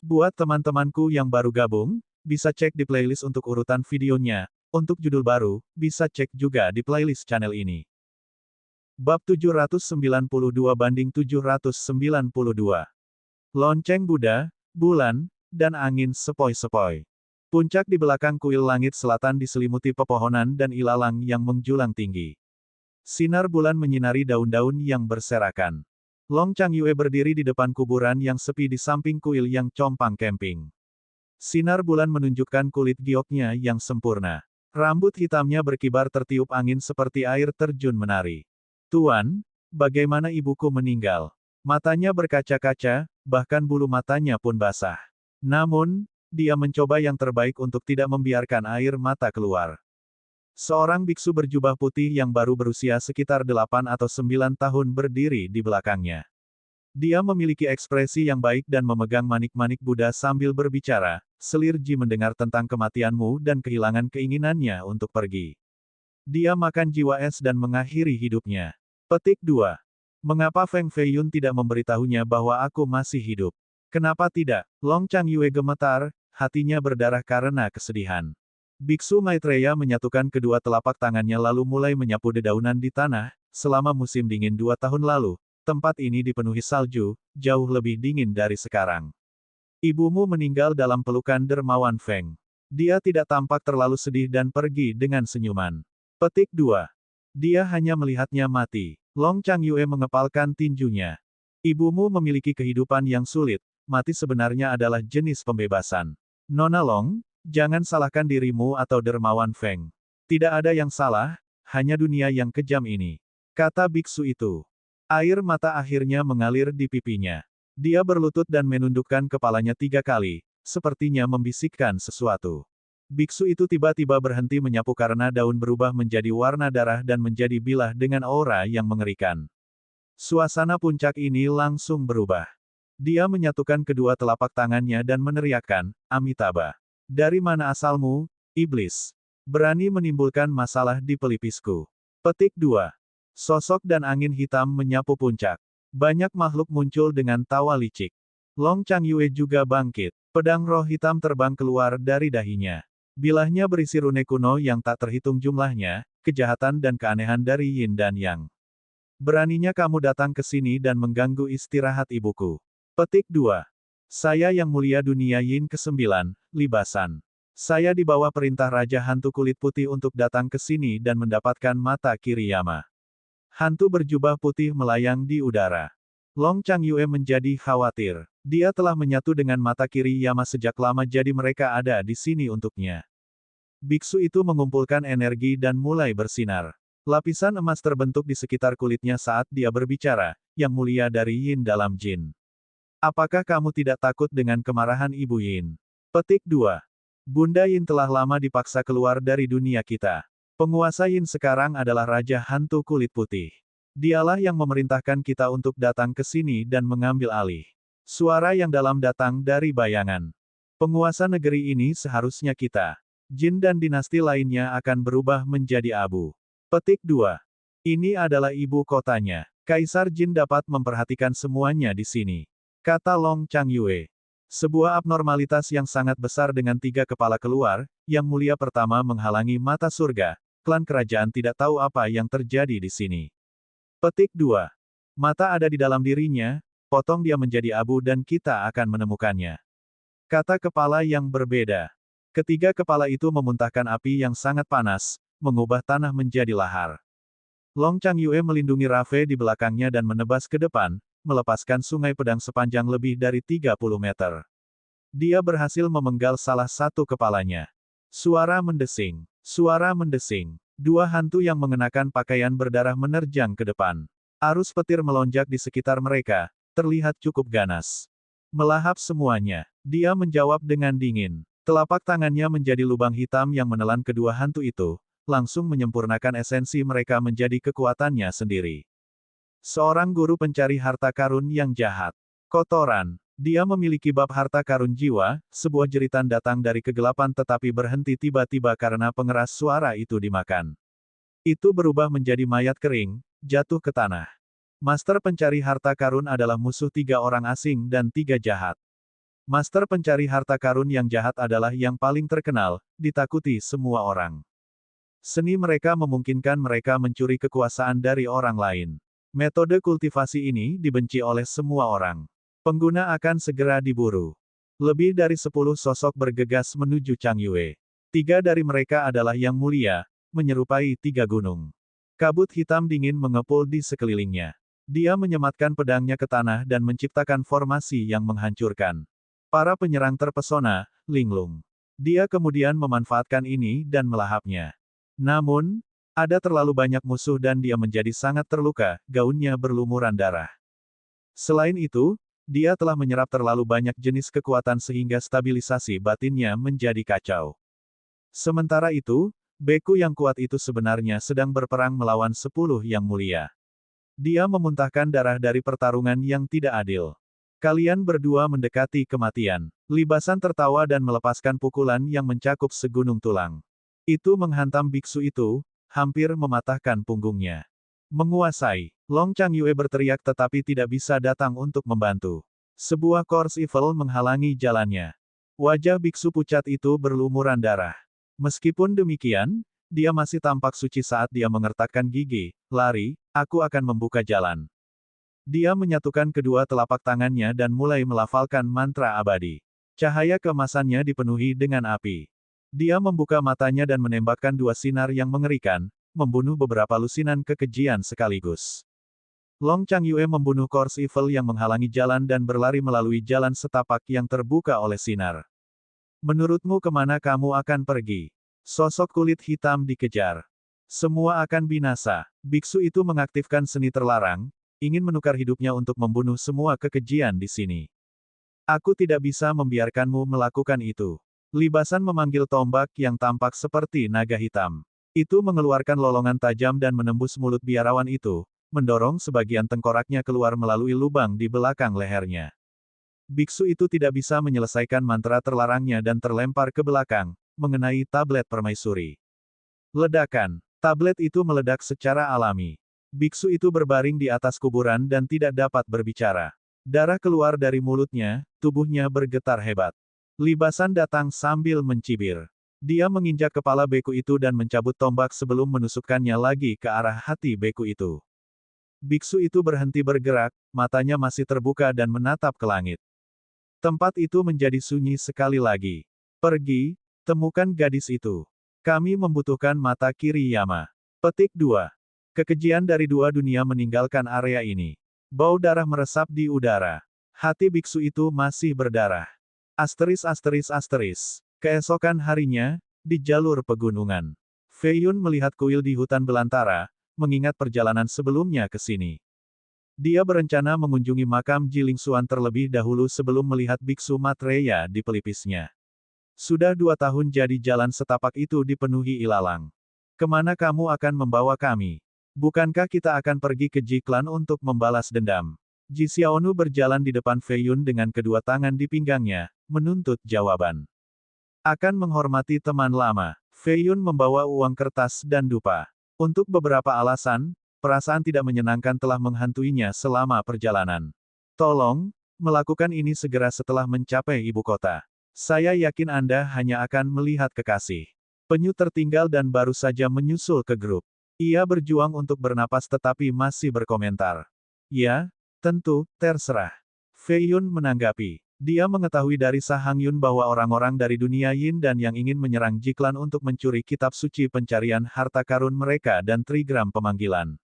Buat teman-temanku yang baru gabung, bisa cek di playlist untuk urutan videonya. Untuk judul baru, bisa cek juga di playlist channel ini. Bab 792 banding 792. Lonceng Buddha, bulan, dan angin sepoi-sepoi. Puncak di belakang kuil langit selatan diselimuti pepohonan dan ilalang yang menjulang tinggi. Sinar bulan menyinari daun-daun yang berserakan. Long Changyue berdiri di depan kuburan yang sepi di samping kuil yang compang camping. Sinar bulan menunjukkan kulit gioknya yang sempurna. Rambut hitamnya berkibar tertiup angin seperti air terjun menari. Tuan, bagaimana ibuku meninggal? Matanya berkaca-kaca, bahkan bulu matanya pun basah. Namun, dia mencoba yang terbaik untuk tidak membiarkan air mata keluar. Seorang biksu berjubah putih yang baru berusia sekitar 8 atau 9 tahun berdiri di belakangnya. Dia memiliki ekspresi yang baik dan memegang manik-manik Buddha sambil berbicara, "Selir Ji mendengar tentang kematianmu dan kehilangan keinginannya untuk pergi. Dia makan jiwa es dan mengakhiri hidupnya." Petik 2. Mengapa Feng Feiyun tidak memberitahunya bahwa aku masih hidup? Kenapa tidak? Long Changyue gemetar, hatinya berdarah karena kesedihan. Biksu Maitreya menyatukan kedua telapak tangannya lalu mulai menyapu dedaunan di tanah. Selama musim dingin 2 tahun lalu, tempat ini dipenuhi salju, jauh lebih dingin dari sekarang. Ibumu meninggal dalam pelukan dermawan Feng. Dia tidak tampak terlalu sedih dan pergi dengan senyuman. Petik 2. Dia hanya melihatnya mati. Long Changyue mengepalkan tinjunya. Ibumu memiliki kehidupan yang sulit, mati sebenarnya adalah jenis pembebasan. Nona Long, jangan salahkan dirimu atau dermawan Feng. Tidak ada yang salah, hanya dunia yang kejam ini. Kata biksu itu. Air mata akhirnya mengalir di pipinya. Dia berlutut dan menundukkan kepalanya 3 kali, sepertinya membisikkan sesuatu. Biksu itu tiba-tiba berhenti menyapu karena daun berubah menjadi warna darah dan menjadi bilah dengan aura yang mengerikan. Suasana puncak ini langsung berubah. Dia menyatukan kedua telapak tangannya dan meneriakkan, "Amitabha. Dari mana asalmu, iblis? Berani menimbulkan masalah di pelipisku." Petik 2. Sosok dan angin hitam menyapu puncak. Banyak makhluk muncul dengan tawa licik. Long Changyue juga bangkit. Pedang roh hitam terbang keluar dari dahinya. Bilahnya berisi rune kuno yang tak terhitung jumlahnya, kejahatan dan keanehan dari Yin dan Yang. Beraninya kamu datang ke sini dan mengganggu istirahat ibuku. Petik 2. Saya yang mulia dunia Yin ke-9, Libasan. Saya di bawah perintah Raja Hantu Kulit Putih untuk datang ke sini dan mendapatkan mata Kiriyama. Hantu berjubah putih melayang di udara. Long Changyue menjadi khawatir. Dia telah menyatu dengan mata Kiriyama sejak lama jadi mereka ada di sini untuknya. Biksu itu mengumpulkan energi dan mulai bersinar. Lapisan emas terbentuk di sekitar kulitnya saat dia berbicara, "Yang mulia dari Yin dalam Jin. Apakah kamu tidak takut dengan kemarahan Ibu Yin?" Petik 2. Bunda Yin telah lama dipaksa keluar dari dunia kita. Penguasa Yin sekarang adalah Raja Hantu Kulit Putih. Dialah yang memerintahkan kita untuk datang ke sini dan mengambil alih. Suara yang dalam datang dari bayangan. Penguasa negeri ini seharusnya kita. Jin dan dinasti lainnya akan berubah menjadi abu. Petik 2. Ini adalah ibu kotanya. Kaisar Jin dapat memperhatikan semuanya di sini. Kata Long Changyue. Sebuah abnormalitas yang sangat besar dengan 3 kepala keluar, yang mulia pertama menghalangi mata surga. Klan kerajaan tidak tahu apa yang terjadi di sini. Petik 2. Mata ada di dalam dirinya, potong dia menjadi abu dan kita akan menemukannya. Kata kepala yang berbeda. Ketiga kepala itu memuntahkan api yang sangat panas, mengubah tanah menjadi lahar. Long Changyue melindungi Rafe di belakangnya dan menebas ke depan, melepaskan sungai pedang sepanjang lebih dari 30 meter. Dia berhasil memenggal salah satu kepalanya. Suara mendesing. Suara mendesing. 2 hantu yang mengenakan pakaian berdarah menerjang ke depan. Arus petir melonjak di sekitar mereka, terlihat cukup ganas. Melahap semuanya. Dia menjawab dengan dingin. Telapak tangannya menjadi lubang hitam yang menelan kedua hantu itu, langsung menyempurnakan esensi mereka menjadi kekuatannya sendiri. Seorang guru pencari harta karun yang jahat. Kotoran. Dia memiliki bab harta karun jiwa, sebuah jeritan datang dari kegelapan tetapi berhenti tiba-tiba karena pengeras suara itu dimakan. Itu berubah menjadi mayat kering, jatuh ke tanah. Master pencari harta karun adalah musuh 3 orang asing dan 3 jahat. Master pencari harta karun yang jahat adalah yang paling terkenal, ditakuti semua orang. Seni mereka memungkinkan mereka mencuri kekuasaan dari orang lain. Metode kultivasi ini dibenci oleh semua orang. Pengguna akan segera diburu. Lebih dari 10 sosok bergegas menuju Chang Yue. 3 dari mereka adalah yang mulia, menyerupai 3 gunung. Kabut hitam dingin mengepul di sekelilingnya. Dia menyematkan pedangnya ke tanah dan menciptakan formasi yang menghancurkan. Para penyerang terpesona, linglung. Dia kemudian memanfaatkan ini dan melahapnya. Namun, ada terlalu banyak musuh dan dia menjadi sangat terluka, gaunnya berlumuran darah. Selain itu, dia telah menyerap terlalu banyak jenis kekuatan sehingga stabilisasi batinnya menjadi kacau. Sementara itu, beku yang kuat itu sebenarnya sedang berperang melawan 10 yang mulia. Dia memuntahkan darah dari pertarungan yang tidak adil. Kalian berdua mendekati kematian. Libasan tertawa dan melepaskan pukulan yang mencakup segunung tulang. Itu menghantam biksu itu, hampir mematahkan punggungnya. Menguasai. Long Chang Yue berteriak tetapi tidak bisa datang untuk membantu. Sebuah Course Evil menghalangi jalannya. Wajah biksu pucat itu berlumuran darah. Meskipun demikian, dia masih tampak suci saat dia mengertakkan gigi. Lari, aku akan membuka jalan. Dia menyatukan kedua telapak tangannya dan mulai melafalkan mantra abadi. Cahaya keemasannya dipenuhi dengan api. Dia membuka matanya dan menembakkan 2 sinar yang mengerikan, membunuh beberapa lusinan kekejian sekaligus. Long Chang Yue membunuh Course Evil yang menghalangi jalan dan berlari melalui jalan setapak yang terbuka oleh sinar. Menurutmu kemana kamu akan pergi? Sosok kulit hitam dikejar. Semua akan binasa. Biksu itu mengaktifkan seni terlarang, ingin menukar hidupnya untuk membunuh semua kekejian di sini. Aku tidak bisa membiarkanmu melakukan itu. Libasan memanggil tombak yang tampak seperti naga hitam. Itu mengeluarkan lolongan tajam dan menembus mulut biarawan itu, mendorong sebagian tengkoraknya keluar melalui lubang di belakang lehernya. Biksu itu tidak bisa menyelesaikan mantra terlarangnya dan terlempar ke belakang, mengenai tablet permaisuri. Ledakan. Tablet itu meledak secara alami. Biksu itu berbaring di atas kuburan dan tidak dapat berbicara. Darah keluar dari mulutnya, tubuhnya bergetar hebat. Libasan datang sambil mencibir. Dia menginjak kepala beku itu dan mencabut tombak sebelum menusukkannya lagi ke arah hati beku itu. Biksu itu berhenti bergerak, matanya masih terbuka dan menatap ke langit. Tempat itu menjadi sunyi sekali lagi. Pergi, temukan gadis itu. Kami membutuhkan mata kiri Yama. Petik 2. Kekejian dari 2 dunia meninggalkan area ini. Bau darah meresap di udara. Hati biksu itu masih berdarah. Asteris. Keesokan harinya, di jalur pegunungan. Fei Yun melihat kuil di hutan belantara, mengingat perjalanan sebelumnya ke sini. Dia berencana mengunjungi makam Jiling Xuan terlebih dahulu sebelum melihat biksu Maitreya di pelipisnya. Sudah 2 tahun jadi jalan setapak itu dipenuhi ilalang. Kemana kamu akan membawa kami? Bukankah kita akan pergi ke Jiklan untuk membalas dendam? Ji Xiaonu berjalan di depan Fei Yun dengan kedua tangan di pinggangnya, menuntut jawaban. Akan menghormati teman lama, Fei Yun membawa uang kertas dan dupa. Untuk beberapa alasan, perasaan tidak menyenangkan telah menghantuinya selama perjalanan. Tolong, melakukan ini segera setelah mencapai ibu kota. Saya yakin Anda hanya akan melihat kekasih. Penyu tertinggal dan baru saja menyusul ke grup. Ia berjuang untuk bernapas tetapi masih berkomentar. Ya, tentu, terserah. Fei Yun menanggapi. Dia mengetahui dari Sahang Yun bahwa orang-orang dari dunia Yin dan yang ingin menyerang Jiklan untuk mencuri kitab suci pencarian harta karun mereka dan trigram pemanggilan.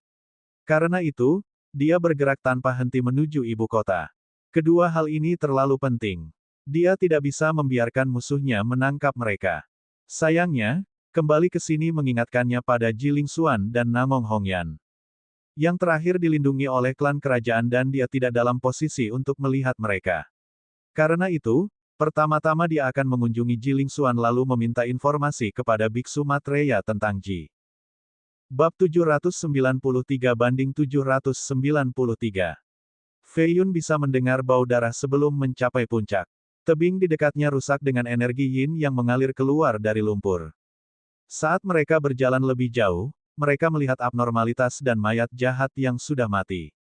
Karena itu, dia bergerak tanpa henti menuju ibu kota. Kedua hal ini terlalu penting. Dia tidak bisa membiarkan musuhnya menangkap mereka. Sayangnya, kembali ke sini mengingatkannya pada Jiling Xuan dan Namong Hongyan. Yang terakhir dilindungi oleh klan kerajaan dan dia tidak dalam posisi untuk melihat mereka. Karena itu, pertama-tama dia akan mengunjungi Jiling Xuan lalu meminta informasi kepada Biksu Maitreya tentang Ji. Bab 793-793. Fei Yun bisa mendengar bau darah sebelum mencapai puncak. Tebing di dekatnya rusak dengan energi Yin yang mengalir keluar dari lumpur. Saat mereka berjalan lebih jauh, mereka melihat abnormalitas dan mayat jahat yang sudah mati.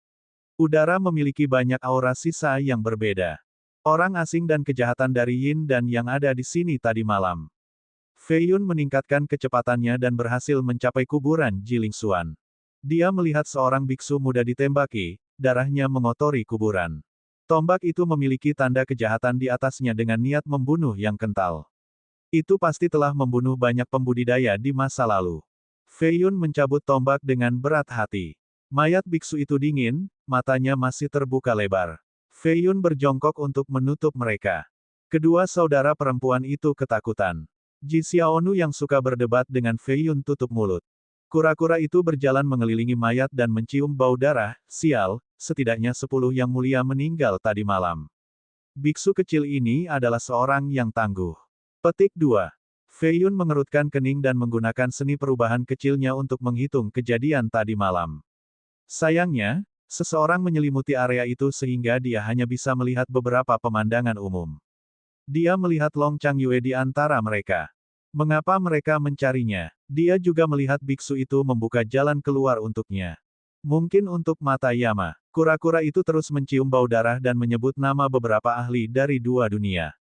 Udara memiliki banyak aura sisa yang berbeda. Orang asing dan kejahatan dari Yin dan yang ada di sini tadi malam. Fei Yun meningkatkan kecepatannya dan berhasil mencapai kuburan Jiling Xuan. Dia melihat seorang biksu muda ditembaki, darahnya mengotori kuburan. Tombak itu memiliki tanda kejahatan di atasnya dengan niat membunuh yang kental. Itu pasti telah membunuh banyak pembudidaya di masa lalu. Fei Yun mencabut tombak dengan berat hati. Mayat biksu itu dingin, matanya masih terbuka lebar. Fei Yun berjongkok untuk menutup mereka. Kedua saudara perempuan itu ketakutan. Ji Xiaonu yang suka berdebat dengan Fei Yun tutup mulut. Kura-kura itu berjalan mengelilingi mayat dan mencium bau darah. Sial, setidaknya 10 yang mulia meninggal tadi malam. Biksu kecil ini adalah seorang yang tangguh. Petik 2. Fei Yun mengerutkan kening dan menggunakan seni perubahan kecilnya untuk menghitung kejadian tadi malam. Sayangnya, seseorang menyelimuti area itu sehingga dia hanya bisa melihat beberapa pemandangan umum. Dia melihat Long Changyue di antara mereka. Mengapa mereka mencarinya? Dia juga melihat biksu itu membuka jalan keluar untuknya. Mungkin untuk mata Yama. Kura-kura itu terus mencium bau darah dan menyebut nama beberapa ahli dari dua dunia.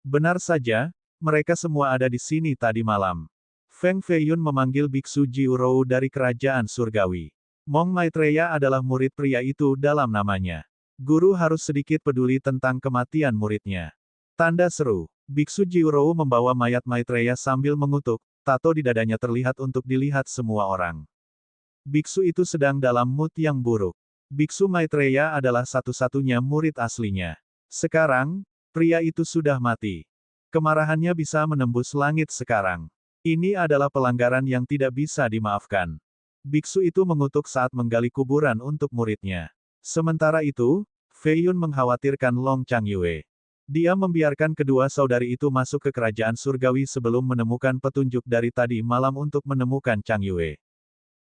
Benar saja, mereka semua ada di sini tadi malam. Feng Fei Yun memanggil biksu Jiurou dari kerajaan surgawi. Mong Maitreya adalah murid pria itu dalam namanya. Guru harus sedikit peduli tentang kematian muridnya. Tanda seru. Biksu Jiurou membawa mayat Maitreya sambil mengutuk, tato di dadanya terlihat untuk dilihat semua orang. Biksu itu sedang dalam mood yang buruk. Biksu Maitreya adalah satu-satunya murid aslinya. Sekarang, pria itu sudah mati. Kemarahannya bisa menembus langit sekarang. Ini adalah pelanggaran yang tidak bisa dimaafkan. Biksu itu mengutuk saat menggali kuburan untuk muridnya. Sementara itu, Fei Yun mengkhawatirkan Long Changyue. Dia membiarkan kedua saudari itu masuk ke kerajaan surgawi sebelum menemukan petunjuk dari tadi malam untuk menemukan Changyue.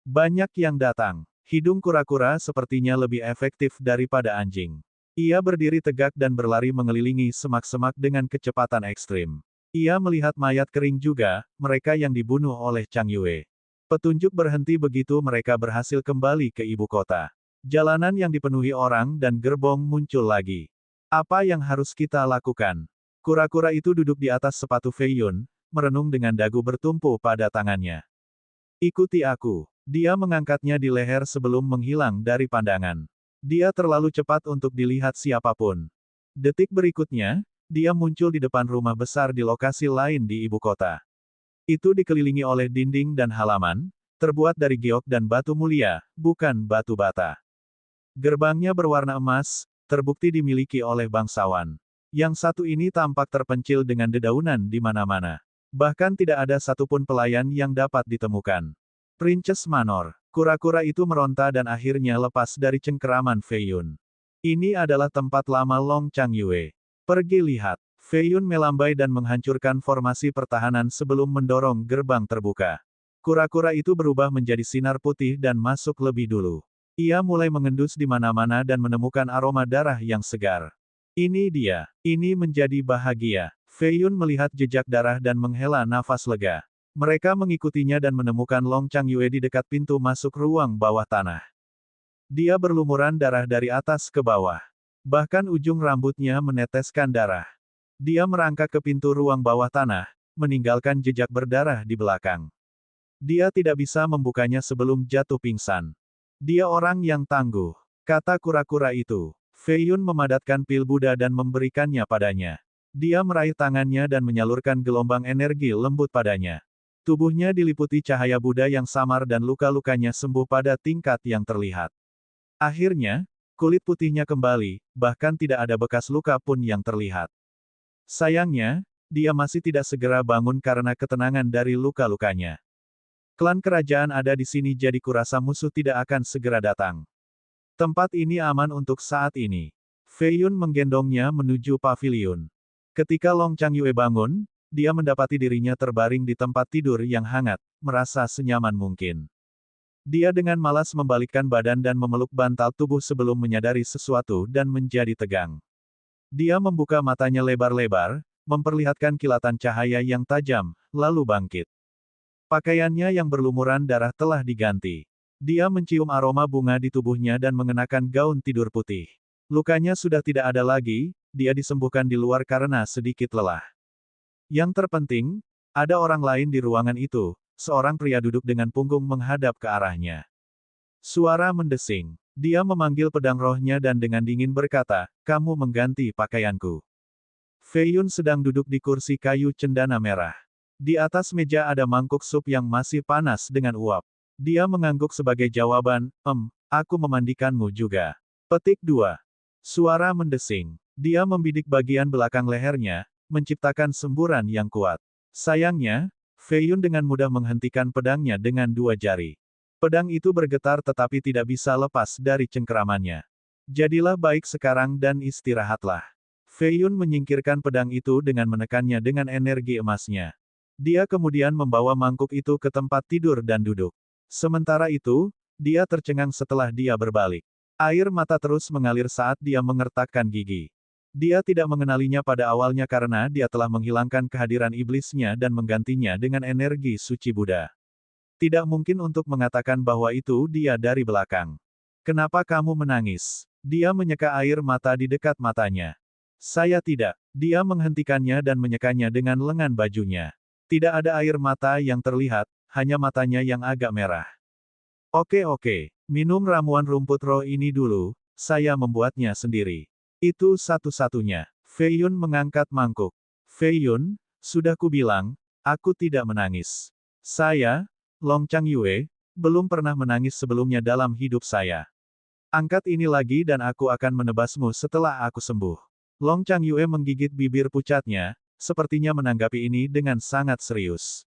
Banyak yang datang. Hidung kura-kura sepertinya lebih efektif daripada anjing. Ia berdiri tegak dan berlari mengelilingi semak-semak dengan kecepatan ekstrim. Ia melihat mayat kering juga, mereka yang dibunuh oleh Changyue. Petunjuk berhenti begitu mereka berhasil kembali ke ibu kota. Jalanan yang dipenuhi orang dan gerbong muncul lagi. Apa yang harus kita lakukan? Kura-kura itu duduk di atas sepatu Fei Yun, merenung dengan dagu bertumpu pada tangannya. Ikuti aku. Dia mengangkatnya di leher sebelum menghilang dari pandangan. Dia terlalu cepat untuk dilihat siapapun. Detik berikutnya, dia muncul di depan rumah besar di lokasi lain di ibu kota. Itu dikelilingi oleh dinding dan halaman, terbuat dari giok dan batu mulia, bukan batu bata. Gerbangnya berwarna emas, terbukti dimiliki oleh bangsawan. Yang satu ini tampak terpencil dengan dedaunan di mana-mana. Bahkan tidak ada satupun pelayan yang dapat ditemukan. Princess Manor. Kura-kura itu meronta dan akhirnya lepas dari cengkeraman Fei Yun. Ini adalah tempat lama Long Changyue. Pergi lihat. Fei Yun melambai dan menghancurkan formasi pertahanan sebelum mendorong gerbang terbuka. Kura-kura itu berubah menjadi sinar putih dan masuk lebih dulu. Ia mulai mengendus di mana-mana dan menemukan aroma darah yang segar. Ini dia. Ini menjadi bahagia. Fei Yun melihat jejak darah dan menghela nafas lega. Mereka mengikutinya dan menemukan Long Changyue di dekat pintu masuk ruang bawah tanah. Dia berlumuran darah dari atas ke bawah. Bahkan ujung rambutnya meneteskan darah. Dia merangkak ke pintu ruang bawah tanah, meninggalkan jejak berdarah di belakang. Dia tidak bisa membukanya sebelum jatuh pingsan. Dia orang yang tangguh, kata kura-kura itu. Fei Yun memadatkan pil Buddha dan memberikannya padanya. Dia meraih tangannya dan menyalurkan gelombang energi lembut padanya. Tubuhnya diliputi cahaya Buddha yang samar dan luka-lukanya sembuh pada tingkat yang terlihat. Akhirnya, kulit putihnya kembali, bahkan tidak ada bekas luka pun yang terlihat. Sayangnya, dia masih tidak segera bangun karena ketenangan dari luka-lukanya. Klan kerajaan ada di sini jadi kurasa musuh tidak akan segera datang. Tempat ini aman untuk saat ini. Fei Yun menggendongnya menuju paviliun. Ketika Long Changyue bangun, dia mendapati dirinya terbaring di tempat tidur yang hangat, merasa senyaman mungkin. Dia dengan malas membalikkan badan dan memeluk bantal tubuh sebelum menyadari sesuatu dan menjadi tegang. Dia membuka matanya lebar-lebar, memperlihatkan kilatan cahaya yang tajam, lalu bangkit. Pakaiannya yang berlumuran darah telah diganti. Dia mencium aroma bunga di tubuhnya dan mengenakan gaun tidur putih. Lukanya sudah tidak ada lagi, dia disembuhkan di luar karena sedikit lelah. Yang terpenting, ada orang lain di ruangan itu, seorang pria duduk dengan punggung menghadap ke arahnya. Suara mendesing. Dia memanggil pedang rohnya dan dengan dingin berkata, "Kamu mengganti pakaianku." Fei Yun sedang duduk di kursi kayu cendana merah. Di atas meja ada mangkuk sup yang masih panas dengan uap. Dia mengangguk sebagai jawaban, aku memandikanmu juga." Petik 2. Suara mendesing. Dia membidik bagian belakang lehernya, menciptakan semburan yang kuat. Sayangnya, Fei Yun dengan mudah menghentikan pedangnya dengan 2 jari. Pedang itu bergetar tetapi tidak bisa lepas dari cengkeramannya. "Jadilah baik sekarang dan istirahatlah." Fei Yun menyingkirkan pedang itu dengan menekannya dengan energi emasnya. Dia kemudian membawa mangkuk itu ke tempat tidur dan duduk. Sementara itu, dia tercengang setelah dia berbalik. Air mata terus mengalir saat dia mengertakkan gigi. Dia tidak mengenalinya pada awalnya karena dia telah menghilangkan kehadiran iblisnya dan menggantinya dengan energi suci Buddha. Tidak mungkin untuk mengatakan bahwa itu dia dari belakang. "Kenapa kamu menangis?" Dia menyeka air mata di dekat matanya. "Saya tidak." Dia menghentikannya dan menyekannya dengan lengan bajunya. Tidak ada air mata yang terlihat, hanya matanya yang agak merah. Oke, minum ramuan rumput roh ini dulu, saya membuatnya sendiri. Itu satu-satunya." Fei Yun mengangkat mangkuk. "Fei Yun, sudah kubilang, aku tidak menangis. Saya, Long Chang Yue, belum pernah menangis sebelumnya dalam hidup saya. Angkat ini lagi dan aku akan menebasmu setelah aku sembuh." Long Chang Yue menggigit bibir pucatnya, sepertinya menanggapi ini dengan sangat serius.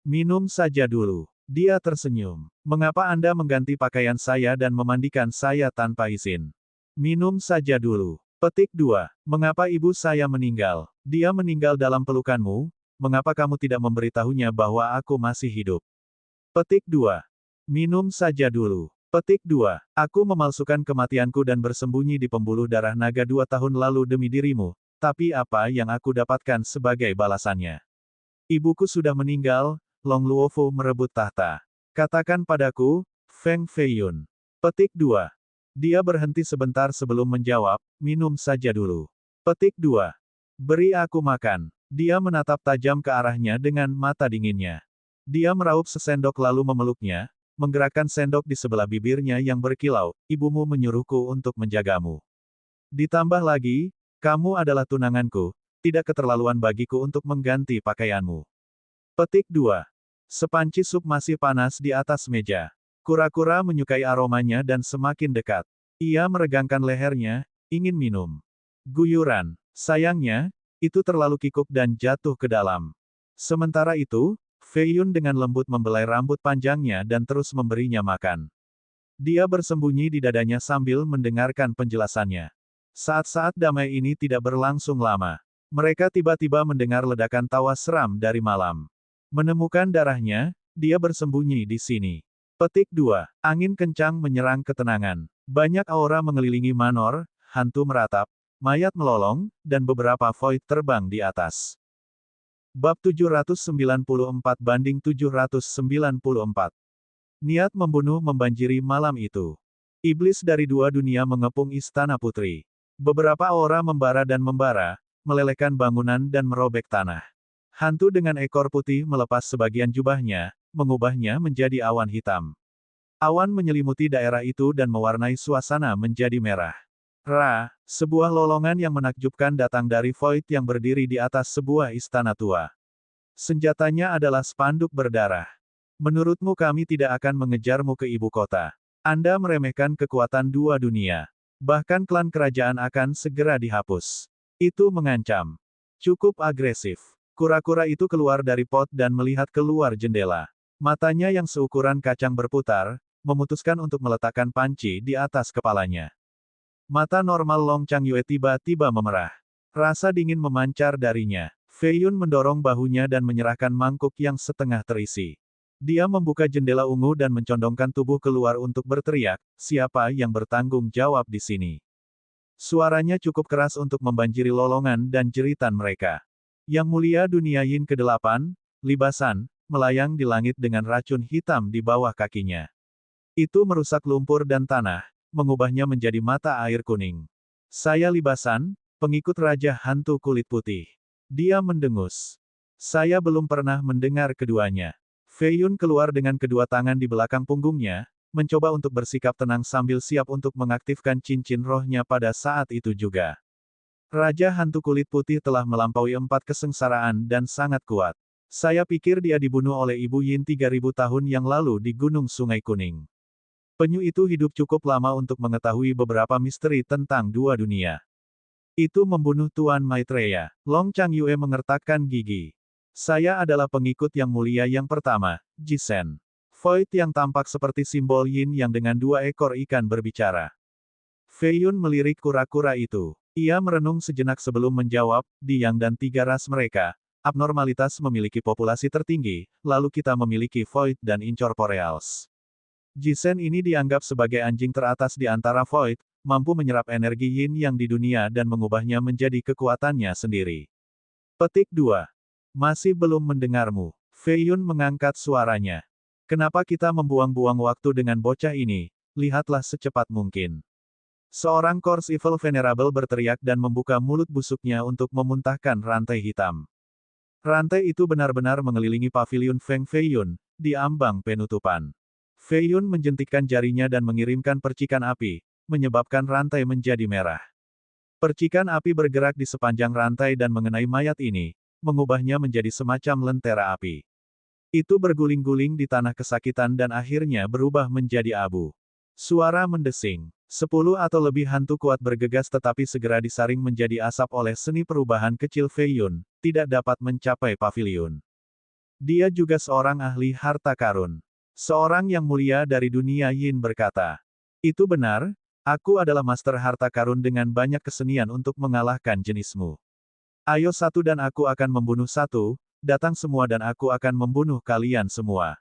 "Minum saja dulu." Dia tersenyum. "Mengapa Anda mengganti pakaian saya dan memandikan saya tanpa izin?" "Minum saja dulu." Petik 2. "Mengapa ibu saya meninggal?" "Dia meninggal dalam pelukanmu, mengapa kamu tidak memberitahunya bahwa aku masih hidup?" Petik 2. "Minum saja dulu." Petik 2. "Aku memalsukan kematianku dan bersembunyi di pembuluh darah naga 2 tahun lalu demi dirimu, tapi apa yang aku dapatkan sebagai balasannya? Ibuku sudah meninggal, Long Luofu merebut tahta. Katakan padaku, Feng Fei Yun." Petik 2. Dia berhenti sebentar sebelum menjawab, "Minum saja dulu." Petik 2. "Beri aku makan." Dia menatap tajam ke arahnya dengan mata dinginnya. Dia meraup sesendok lalu memeluknya, menggerakkan sendok di sebelah bibirnya yang berkilau, "Ibumu menyuruhku untuk menjagamu. Ditambah lagi, kamu adalah tunanganku, tidak keterlaluan bagiku untuk mengganti pakaianmu." Petik 2. Sepanci sup masih panas di atas meja. Kura-kura menyukai aromanya dan semakin dekat. Ia meregangkan lehernya, ingin minum. Guyuran. Sayangnya, itu terlalu kikuk dan jatuh ke dalam. Sementara itu, Fei Yun dengan lembut membelai rambut panjangnya dan terus memberinya makan. Dia bersembunyi di dadanya sambil mendengarkan penjelasannya. Saat-saat damai ini tidak berlangsung lama. Mereka tiba-tiba mendengar ledakan tawa seram dari malam. Menemukan darahnya, dia bersembunyi di sini. Petik 2. Angin kencang menyerang ketenangan. Banyak aura mengelilingi Manor, hantu meratap, mayat melolong, dan beberapa void terbang di atas. Bab 794-794. Niat membunuh membanjiri malam itu. Iblis dari 2 dunia mengepung istana putri. Beberapa aura membara dan membara, melelehkan bangunan dan merobek tanah. Hantu dengan ekor putih melepas sebagian jubahnya, mengubahnya menjadi awan hitam. Awan menyelimuti daerah itu dan mewarnai suasana menjadi merah. Sebuah lolongan yang menakjubkan datang dari Void yang berdiri di atas sebuah istana tua. Senjatanya adalah spanduk berdarah. "Menurutmu kami tidak akan mengejarmu ke ibu kota. Anda meremehkan kekuatan 2 dunia. Bahkan klan kerajaan akan segera dihapus." Itu mengancam. Cukup agresif. Kura-kura itu keluar dari pot dan melihat keluar jendela. Matanya yang seukuran kacang berputar, memutuskan untuk meletakkan panci di atas kepalanya. Mata normal Long Chang Yue tiba-tiba memerah. Rasa dingin memancar darinya. Fei Yun mendorong bahunya dan menyerahkan mangkuk yang setengah terisi. Dia membuka jendela ungu dan mencondongkan tubuh keluar untuk berteriak, "Siapa yang bertanggung jawab di sini?" Suaranya cukup keras untuk membanjiri lolongan dan jeritan mereka. Yang Mulia Dunia Yin ke-8, Libasan, melayang di langit dengan racun hitam di bawah kakinya. Itu merusak lumpur dan tanah, mengubahnya menjadi mata air kuning. "Saya Libasan, Pengikut Raja Hantu Kulit Putih. Dia mendengus. Saya belum pernah mendengar keduanya. Fei Yun keluar dengan kedua tangan di belakang punggungnya, mencoba untuk bersikap tenang sambil siap untuk mengaktifkan cincin rohnya pada saat itu juga. Raja Hantu Kulit Putih telah melampaui 4 kesengsaraan dan sangat kuat. Saya pikir dia dibunuh oleh Ibu Yin 3000 tahun yang lalu di Gunung Sungai Kuning. Penyu itu hidup cukup lama untuk mengetahui beberapa misteri tentang dua dunia. Itu membunuh Tuan Maitreya. Long Changyue mengertakkan gigi. Saya adalah pengikut yang mulia yang pertama, Jisen. Void yang tampak seperti simbol Yin yang dengan 2 ekor ikan berbicara. Fei Yun melirik kura-kura itu. Ia merenung sejenak sebelum menjawab, di Yang dan 3 ras mereka, abnormalitas memiliki populasi tertinggi, lalu kita memiliki Void dan Incorporeals. Jisen ini dianggap sebagai anjing teratas di antara Void, mampu menyerap energi Yin yang di dunia dan mengubahnya menjadi kekuatannya sendiri. Petik 2. Masih belum mendengarmu. Fei Yun mengangkat suaranya. Kenapa kita membuang-buang waktu dengan bocah ini? Lihatlah secepat mungkin. Seorang Course Evil Venerable berteriak dan membuka mulut busuknya untuk memuntahkan rantai hitam. Rantai itu benar-benar mengelilingi paviliun Feng Fei Yun, di ambang penutupan. Fei Yun menjentikkan jarinya dan mengirimkan percikan api, menyebabkan rantai menjadi merah. Percikan api bergerak di sepanjang rantai dan mengenai mayat ini, mengubahnya menjadi semacam lentera api. Itu berguling-guling di tanah kesakitan dan akhirnya berubah menjadi abu. Suara mendesing. 10 atau lebih hantu kuat bergegas tetapi segera disaring menjadi asap oleh seni perubahan kecil Fei Yun, tidak dapat mencapai paviliun. Dia juga seorang ahli harta karun. Seorang yang mulia dari dunia Yin berkata, "Itu benar, aku adalah master harta karun dengan banyak kesenian untuk mengalahkan jenismu. Ayo satu dan aku akan membunuh satu, datang semua dan aku akan membunuh kalian semua."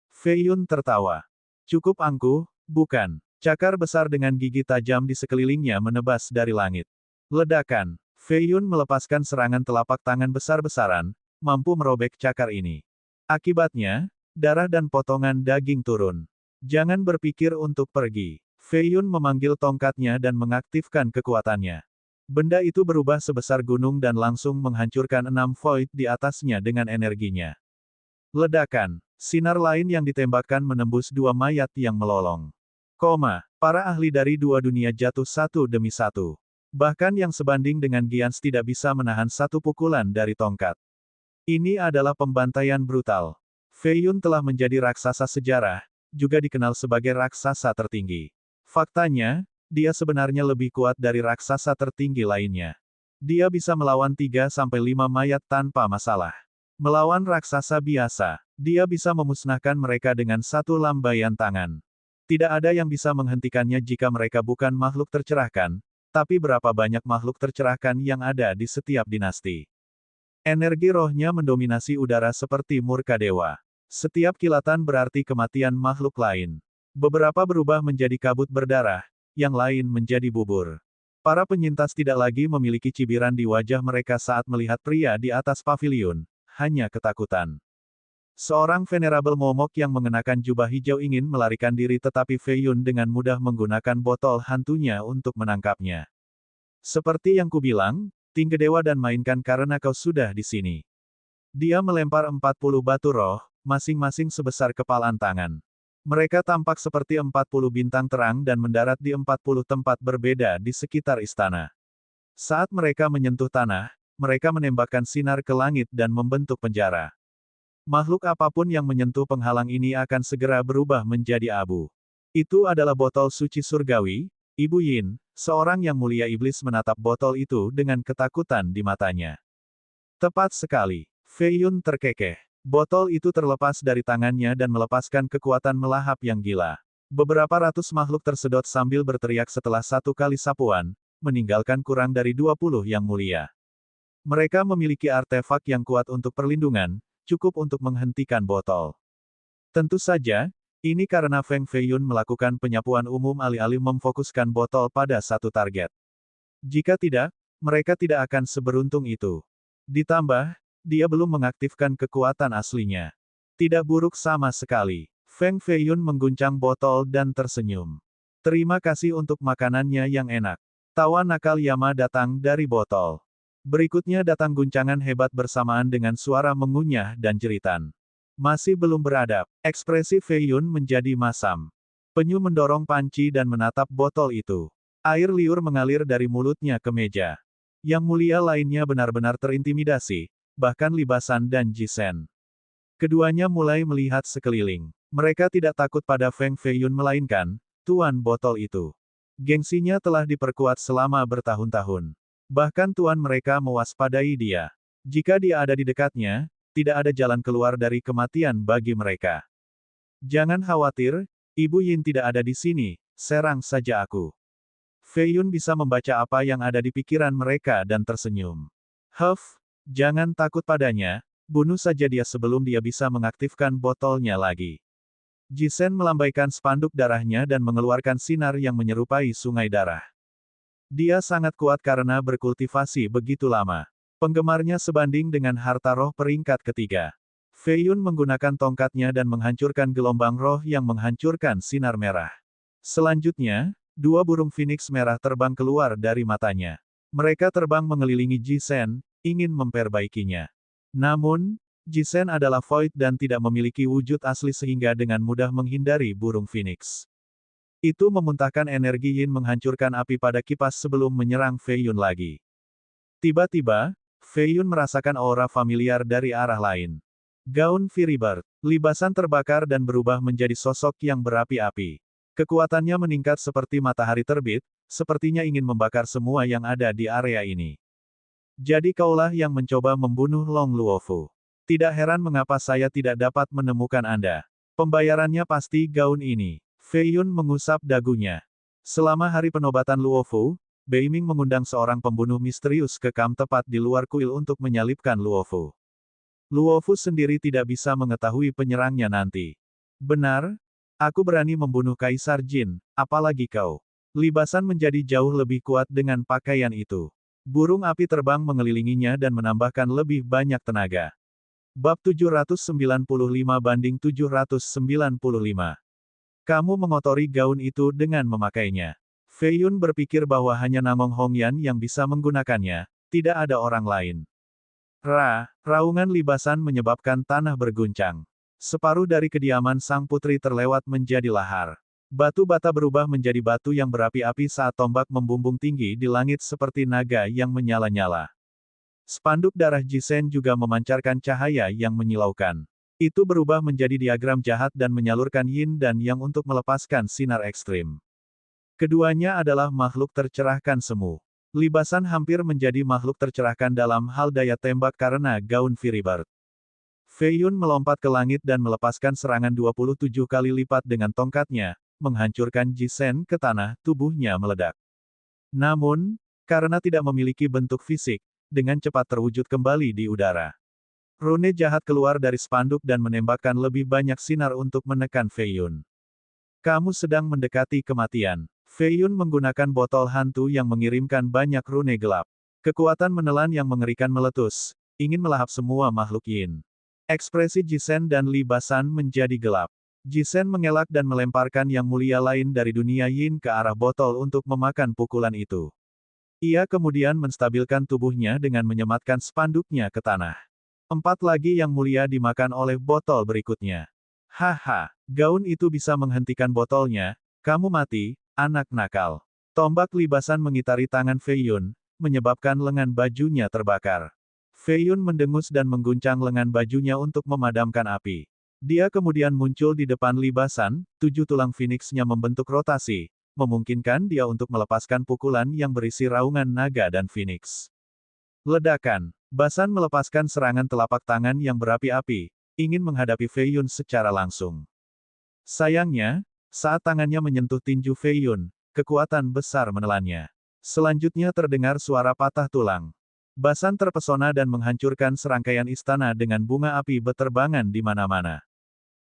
Fei Yun tertawa. Cukup angkuh, bukan? Cakar besar dengan gigi tajam di sekelilingnya menebas dari langit. Ledakan. Fei Yun melepaskan serangan telapak tangan besar-besaran, mampu merobek cakar ini. Akibatnya, darah dan potongan daging turun. Jangan berpikir untuk pergi. Fei Yun memanggil tongkatnya dan mengaktifkan kekuatannya. Benda itu berubah sebesar gunung dan langsung menghancurkan 6 void di atasnya dengan energinya. Ledakan. Sinar lain yang ditembakkan menembus 2 mayat yang melolong. Para ahli dari dua dunia jatuh satu demi satu. Bahkan yang sebanding dengan Giants tidak bisa menahan satu pukulan dari tongkat. Ini adalah pembantaian brutal. Fei Yun telah menjadi raksasa sejarah, juga dikenal sebagai raksasa tertinggi. Faktanya, dia sebenarnya lebih kuat dari raksasa tertinggi lainnya. Dia bisa melawan 3-5 mayat tanpa masalah. Melawan raksasa biasa, dia bisa memusnahkan mereka dengan satu lambaian tangan. Tidak ada yang bisa menghentikannya jika mereka bukan makhluk tercerahkan, tapi berapa banyak makhluk tercerahkan yang ada di setiap dinasti. Energi rohnya mendominasi udara seperti murka dewa. Setiap kilatan berarti kematian makhluk lain. Beberapa berubah menjadi kabut berdarah, yang lain menjadi bubur. Para penyintas tidak lagi memiliki cibiran di wajah mereka saat melihat pria di atas paviliun, hanya ketakutan. Seorang venerable momok yang mengenakan jubah hijau ingin melarikan diri tetapi Fei Yun dengan mudah menggunakan botol hantunya untuk menangkapnya. Seperti yang kubilang, tinggi dewa dan mainkan karena kau sudah di sini. Dia melempar 40 batu roh, masing-masing sebesar kepalan tangan. Mereka tampak seperti 40 bintang terang dan mendarat di 40 tempat berbeda di sekitar istana. Saat mereka menyentuh tanah, mereka menembakkan sinar ke langit dan membentuk penjara. Makhluk apapun yang menyentuh penghalang ini akan segera berubah menjadi abu. Itu adalah botol suci surgawi. Ibu Yin, seorang yang mulia iblis menatap botol itu dengan ketakutan di matanya. Tepat sekali. Fei Yun terkekeh. Botol itu terlepas dari tangannya dan melepaskan kekuatan melahap yang gila. Beberapa ratus makhluk tersedot sambil berteriak setelah satu kali sapuan, meninggalkan kurang dari 20 yang mulia. Mereka memiliki artefak yang kuat untuk perlindungan, cukup untuk menghentikan botol. Tentu saja, ini karena Feng Fei Yun melakukan penyapuan umum alih-alih memfokuskan botol pada satu target. Jika tidak, mereka tidak akan seberuntung itu. Ditambah, dia belum mengaktifkan kekuatan aslinya. Tidak buruk sama sekali. Feng Fei Yun mengguncang botol dan tersenyum. Terima kasih untuk makanannya yang enak. Tawa nakal Yama datang dari botol. Berikutnya datang guncangan hebat bersamaan dengan suara mengunyah dan jeritan. Masih belum beradab, ekspresi Fei Yun menjadi masam. Penyu mendorong panci dan menatap botol itu. Air liur mengalir dari mulutnya ke meja. Yang mulia lainnya benar-benar terintimidasi, bahkan Li Basan dan Ji Sen. Keduanya mulai melihat sekeliling. Mereka tidak takut pada Feng Fei Yun melainkan tuan botol itu. Gengsinya telah diperkuat selama bertahun-tahun. Bahkan tuan mereka mewaspadai dia. Jika dia ada di dekatnya, tidak ada jalan keluar dari kematian bagi mereka. Jangan khawatir, Ibu Yin tidak ada di sini, serang saja aku. Fei Yun bisa membaca apa yang ada di pikiran mereka dan tersenyum. Huff, jangan takut padanya, bunuh saja dia sebelum dia bisa mengaktifkan botolnya lagi. Ji Sen melambaikan spanduk darahnya dan mengeluarkan sinar yang menyerupai sungai darah. Dia sangat kuat karena berkultivasi begitu lama. Penggemarnya sebanding dengan harta roh peringkat ketiga. Fei Yun menggunakan tongkatnya dan menghancurkan gelombang roh yang menghancurkan sinar merah. Selanjutnya, dua burung phoenix merah terbang keluar dari matanya. Mereka terbang mengelilingi Ji Sen, ingin memperbaikinya. Namun, Ji Sen adalah void dan tidak memiliki wujud asli sehingga dengan mudah menghindari burung phoenix. Itu memuntahkan energi yin menghancurkan api pada kipas sebelum menyerang Fei Yun lagi. Tiba-tiba, Fei Yun merasakan aura familiar dari arah lain. Gaun Firibird, libasan terbakar dan berubah menjadi sosok yang berapi-api. Kekuatannya meningkat seperti matahari terbit, sepertinya ingin membakar semua yang ada di area ini. Jadi kaulah yang mencoba membunuh Long Luofu. Tidak heran mengapa saya tidak dapat menemukan Anda. Pembayarannya pasti gaun ini. Fei Yun mengusap dagunya. Selama hari penobatan Luofu, Beiming mengundang seorang pembunuh misterius ke kamp tepat di luar kuil untuk menyalibkan Luofu. Luofu sendiri tidak bisa mengetahui penyerangnya nanti. Benar? Aku berani membunuh Kaisar Jin, apalagi kau. Libasan menjadi jauh lebih kuat dengan pakaian itu. Burung api terbang mengelilinginya dan menambahkan lebih banyak tenaga. Bab 795-795. Kamu mengotori gaun itu dengan memakainya. Fei Yun berpikir bahwa hanya Namong Hongyan yang bisa menggunakannya, tidak ada orang lain. Raungan libasan menyebabkan tanah berguncang. Separuh dari kediaman sang putri terlewat menjadi lahar. Batu bata berubah menjadi batu yang berapi-api saat tombak membumbung tinggi di langit seperti naga yang menyala-nyala. Spanduk darah Ji Sen juga memancarkan cahaya yang menyilaukan. Itu berubah menjadi diagram jahat dan menyalurkan yin dan yang untuk melepaskan sinar ekstrim. Keduanya adalah makhluk tercerahkan semu. Libasan hampir menjadi makhluk tercerahkan dalam hal daya tembak karena gaun Firibird. Fei Yun melompat ke langit dan melepaskan serangan 27 kali lipat dengan tongkatnya, menghancurkan Ji Sen ke tanah, tubuhnya meledak. Namun, karena tidak memiliki bentuk fisik, dengan cepat terwujud kembali di udara. Rune jahat keluar dari spanduk dan menembakkan lebih banyak sinar untuk menekan Fei Yun. Kamu sedang mendekati kematian. Fei Yun menggunakan botol hantu yang mengirimkan banyak rune gelap. Kekuatan menelan yang mengerikan meletus, ingin melahap semua makhluk yin. Ekspresi Ji Sen dan Li Basan menjadi gelap. Ji Sen mengelak dan melemparkan yang mulia lain dari dunia yin ke arah botol untuk memakan pukulan itu. Ia kemudian menstabilkan tubuhnya dengan menyematkan spanduknya ke tanah. 4 lagi yang mulia dimakan oleh botol berikutnya. Haha, gaun itu bisa menghentikan botolnya, kamu mati, anak nakal. Tombak libasan mengitari tangan Fei Yun, menyebabkan lengan bajunya terbakar. Fei Yun mendengus dan mengguncang lengan bajunya untuk memadamkan api. Dia kemudian muncul di depan libasan, 7 tulang phoenix-nya membentuk rotasi, memungkinkan dia untuk melepaskan pukulan yang berisi raungan naga dan phoenix. Ledakan. Basan melepaskan serangan telapak tangan yang berapi-api, ingin menghadapi Fei Yun secara langsung. Sayangnya, saat tangannya menyentuh tinju Fei Yun, kekuatan besar menelannya. Selanjutnya terdengar suara patah tulang. Basan terpesona dan menghancurkan serangkaian istana dengan bunga api beterbangan di mana-mana.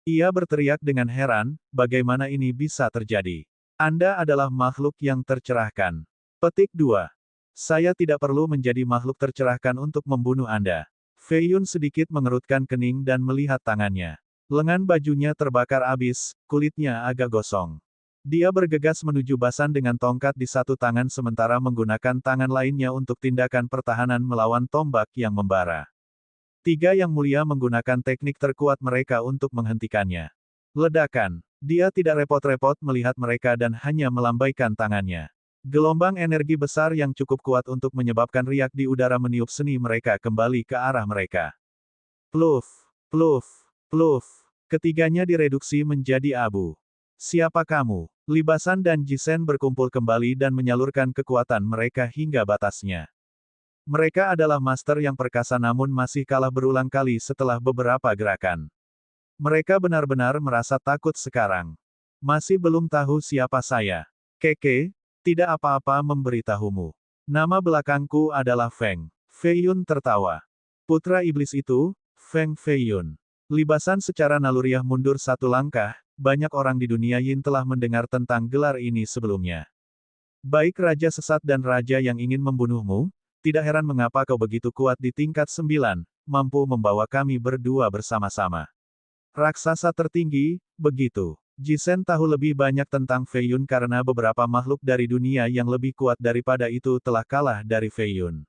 Ia berteriak dengan heran, bagaimana ini bisa terjadi? Anda adalah makhluk yang tercerahkan. Petik 2. Saya tidak perlu menjadi makhluk tercerahkan untuk membunuh Anda. Fei Yun sedikit mengerutkan kening dan melihat tangannya. Lengan bajunya terbakar abis, kulitnya agak gosong. Dia bergegas menuju Basan dengan tongkat di satu tangan sementara menggunakan tangan lainnya untuk tindakan pertahanan melawan tombak yang membara. Tiga Yang Mulia menggunakan teknik terkuat mereka untuk menghentikannya. Ledakan. Dia tidak repot-repot melihat mereka dan hanya melambaikan tangannya. Gelombang energi besar yang cukup kuat untuk menyebabkan riak di udara meniup seni mereka kembali ke arah mereka. Pluf, pluf, pluf. Ketiganya direduksi menjadi abu. Siapa kamu? Libasan dan Jisen berkumpul kembali dan menyalurkan kekuatan mereka hingga batasnya. Mereka adalah master yang perkasa namun masih kalah berulang kali setelah beberapa gerakan. Mereka benar-benar merasa takut sekarang. Masih belum tahu siapa saya. Keke, tidak apa-apa memberitahumu. Nama belakangku adalah Feng. Fei Yun tertawa. Putra iblis itu, Feng Fei Yun. Libasan secara naluriah mundur satu langkah, banyak orang di dunia Yin telah mendengar tentang gelar ini sebelumnya. Baik Raja Sesat dan Raja yang ingin membunuhmu, tidak heran mengapa kau begitu kuat di tingkat 9, mampu membawa kami berdua bersama-sama. Raksasa tertinggi, begitu. Jisen tahu lebih banyak tentang Fei Yun karena beberapa makhluk dari dunia yang lebih kuat daripada itu telah kalah dari Fei Yun.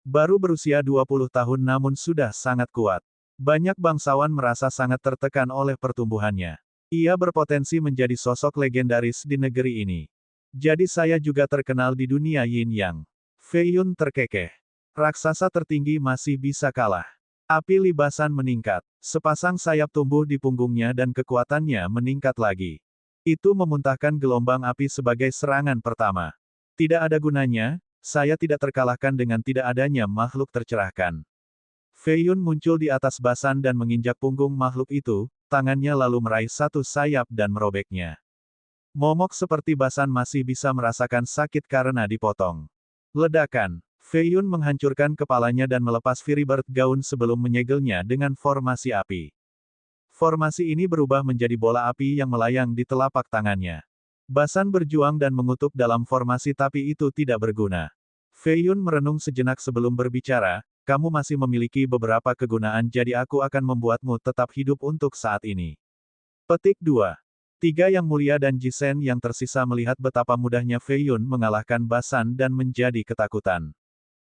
Baru berusia 20 tahun namun sudah sangat kuat. Banyak bangsawan merasa sangat tertekan oleh pertumbuhannya. Ia berpotensi menjadi sosok legendaris di negeri ini. Jadi saya juga terkenal di dunia Yin Yang. Fei Yun terkekeh. Raksasa tertinggi masih bisa kalah. Api libasan meningkat. Sepasang sayap tumbuh di punggungnya dan kekuatannya meningkat lagi. Itu memuntahkan gelombang api sebagai serangan pertama. Tidak ada gunanya, saya tidak terkalahkan dengan tidak adanya makhluk tercerahkan. Fei Yun muncul di atas Basan dan menginjak punggung makhluk itu, tangannya lalu meraih satu sayap dan merobeknya. Momok seperti Basan masih bisa merasakan sakit karena dipotong. Ledakan. Fei Yun menghancurkan kepalanya dan melepas Firibird Gaun sebelum menyegelnya dengan formasi api. Formasi ini berubah menjadi bola api yang melayang di telapak tangannya. Basan berjuang dan mengutuk dalam formasi tapi itu tidak berguna. Fei Yun merenung sejenak sebelum berbicara, kamu masih memiliki beberapa kegunaan jadi aku akan membuatmu tetap hidup untuk saat ini. Petik 2. Tiga Yang Mulia dan Jisen yang tersisa melihat betapa mudahnya Fei Yun mengalahkan Basan dan menjadi ketakutan.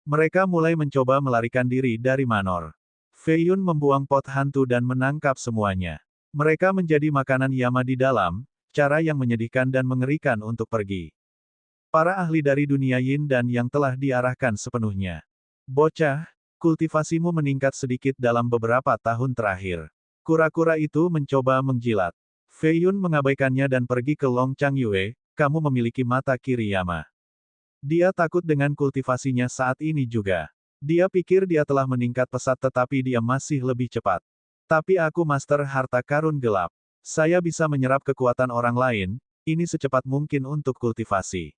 Mereka mulai mencoba melarikan diri dari Manor. Fei Yun membuang pot hantu dan menangkap semuanya. Mereka menjadi makanan Yama di dalam, cara yang menyedihkan dan mengerikan untuk pergi. Para ahli dari dunia Yin dan yang telah diarahkan sepenuhnya. Bocah, kultivasimu meningkat sedikit dalam beberapa tahun terakhir. Kura-kura itu mencoba menjilat. Fei Yun mengabaikannya dan pergi ke Long Chang Yue, kamu memiliki mata kiri Yama. Dia takut dengan kultivasinya saat ini juga. Dia pikir dia telah meningkat pesat tetapi dia masih lebih cepat. Tapi aku master harta karun gelap. Saya bisa menyerap kekuatan orang lain, ini secepat mungkin untuk kultivasi.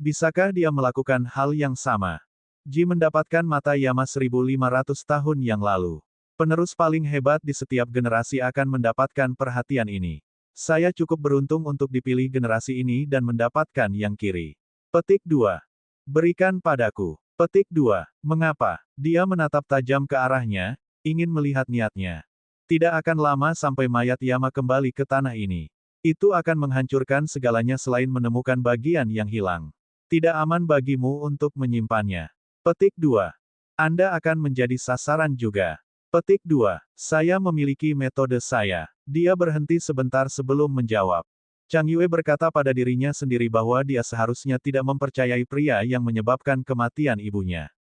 Bisakah dia melakukan hal yang sama? Ji mendapatkan mata Yama 1500 tahun yang lalu. Penerus paling hebat di setiap generasi akan mendapatkan perhatian ini. Saya cukup beruntung untuk dipilih generasi ini dan mendapatkan yang kiri. Petik 2. Berikan padaku. Petik 2. Mengapa? Dia menatap tajam ke arahnya, ingin melihat niatnya. Tidak akan lama sampai mayat Yama kembali ke tanah ini. Itu akan menghancurkan segalanya selain menemukan bagian yang hilang. Tidak aman bagimu untuk menyimpannya. Petik 2. Anda akan menjadi sasaran juga. Petik 2. Saya memiliki metode saya. Dia berhenti sebentar sebelum menjawab. Chang Yue berkata pada dirinya sendiri bahwa dia seharusnya tidak mempercayai pria yang menyebabkan kematian ibunya.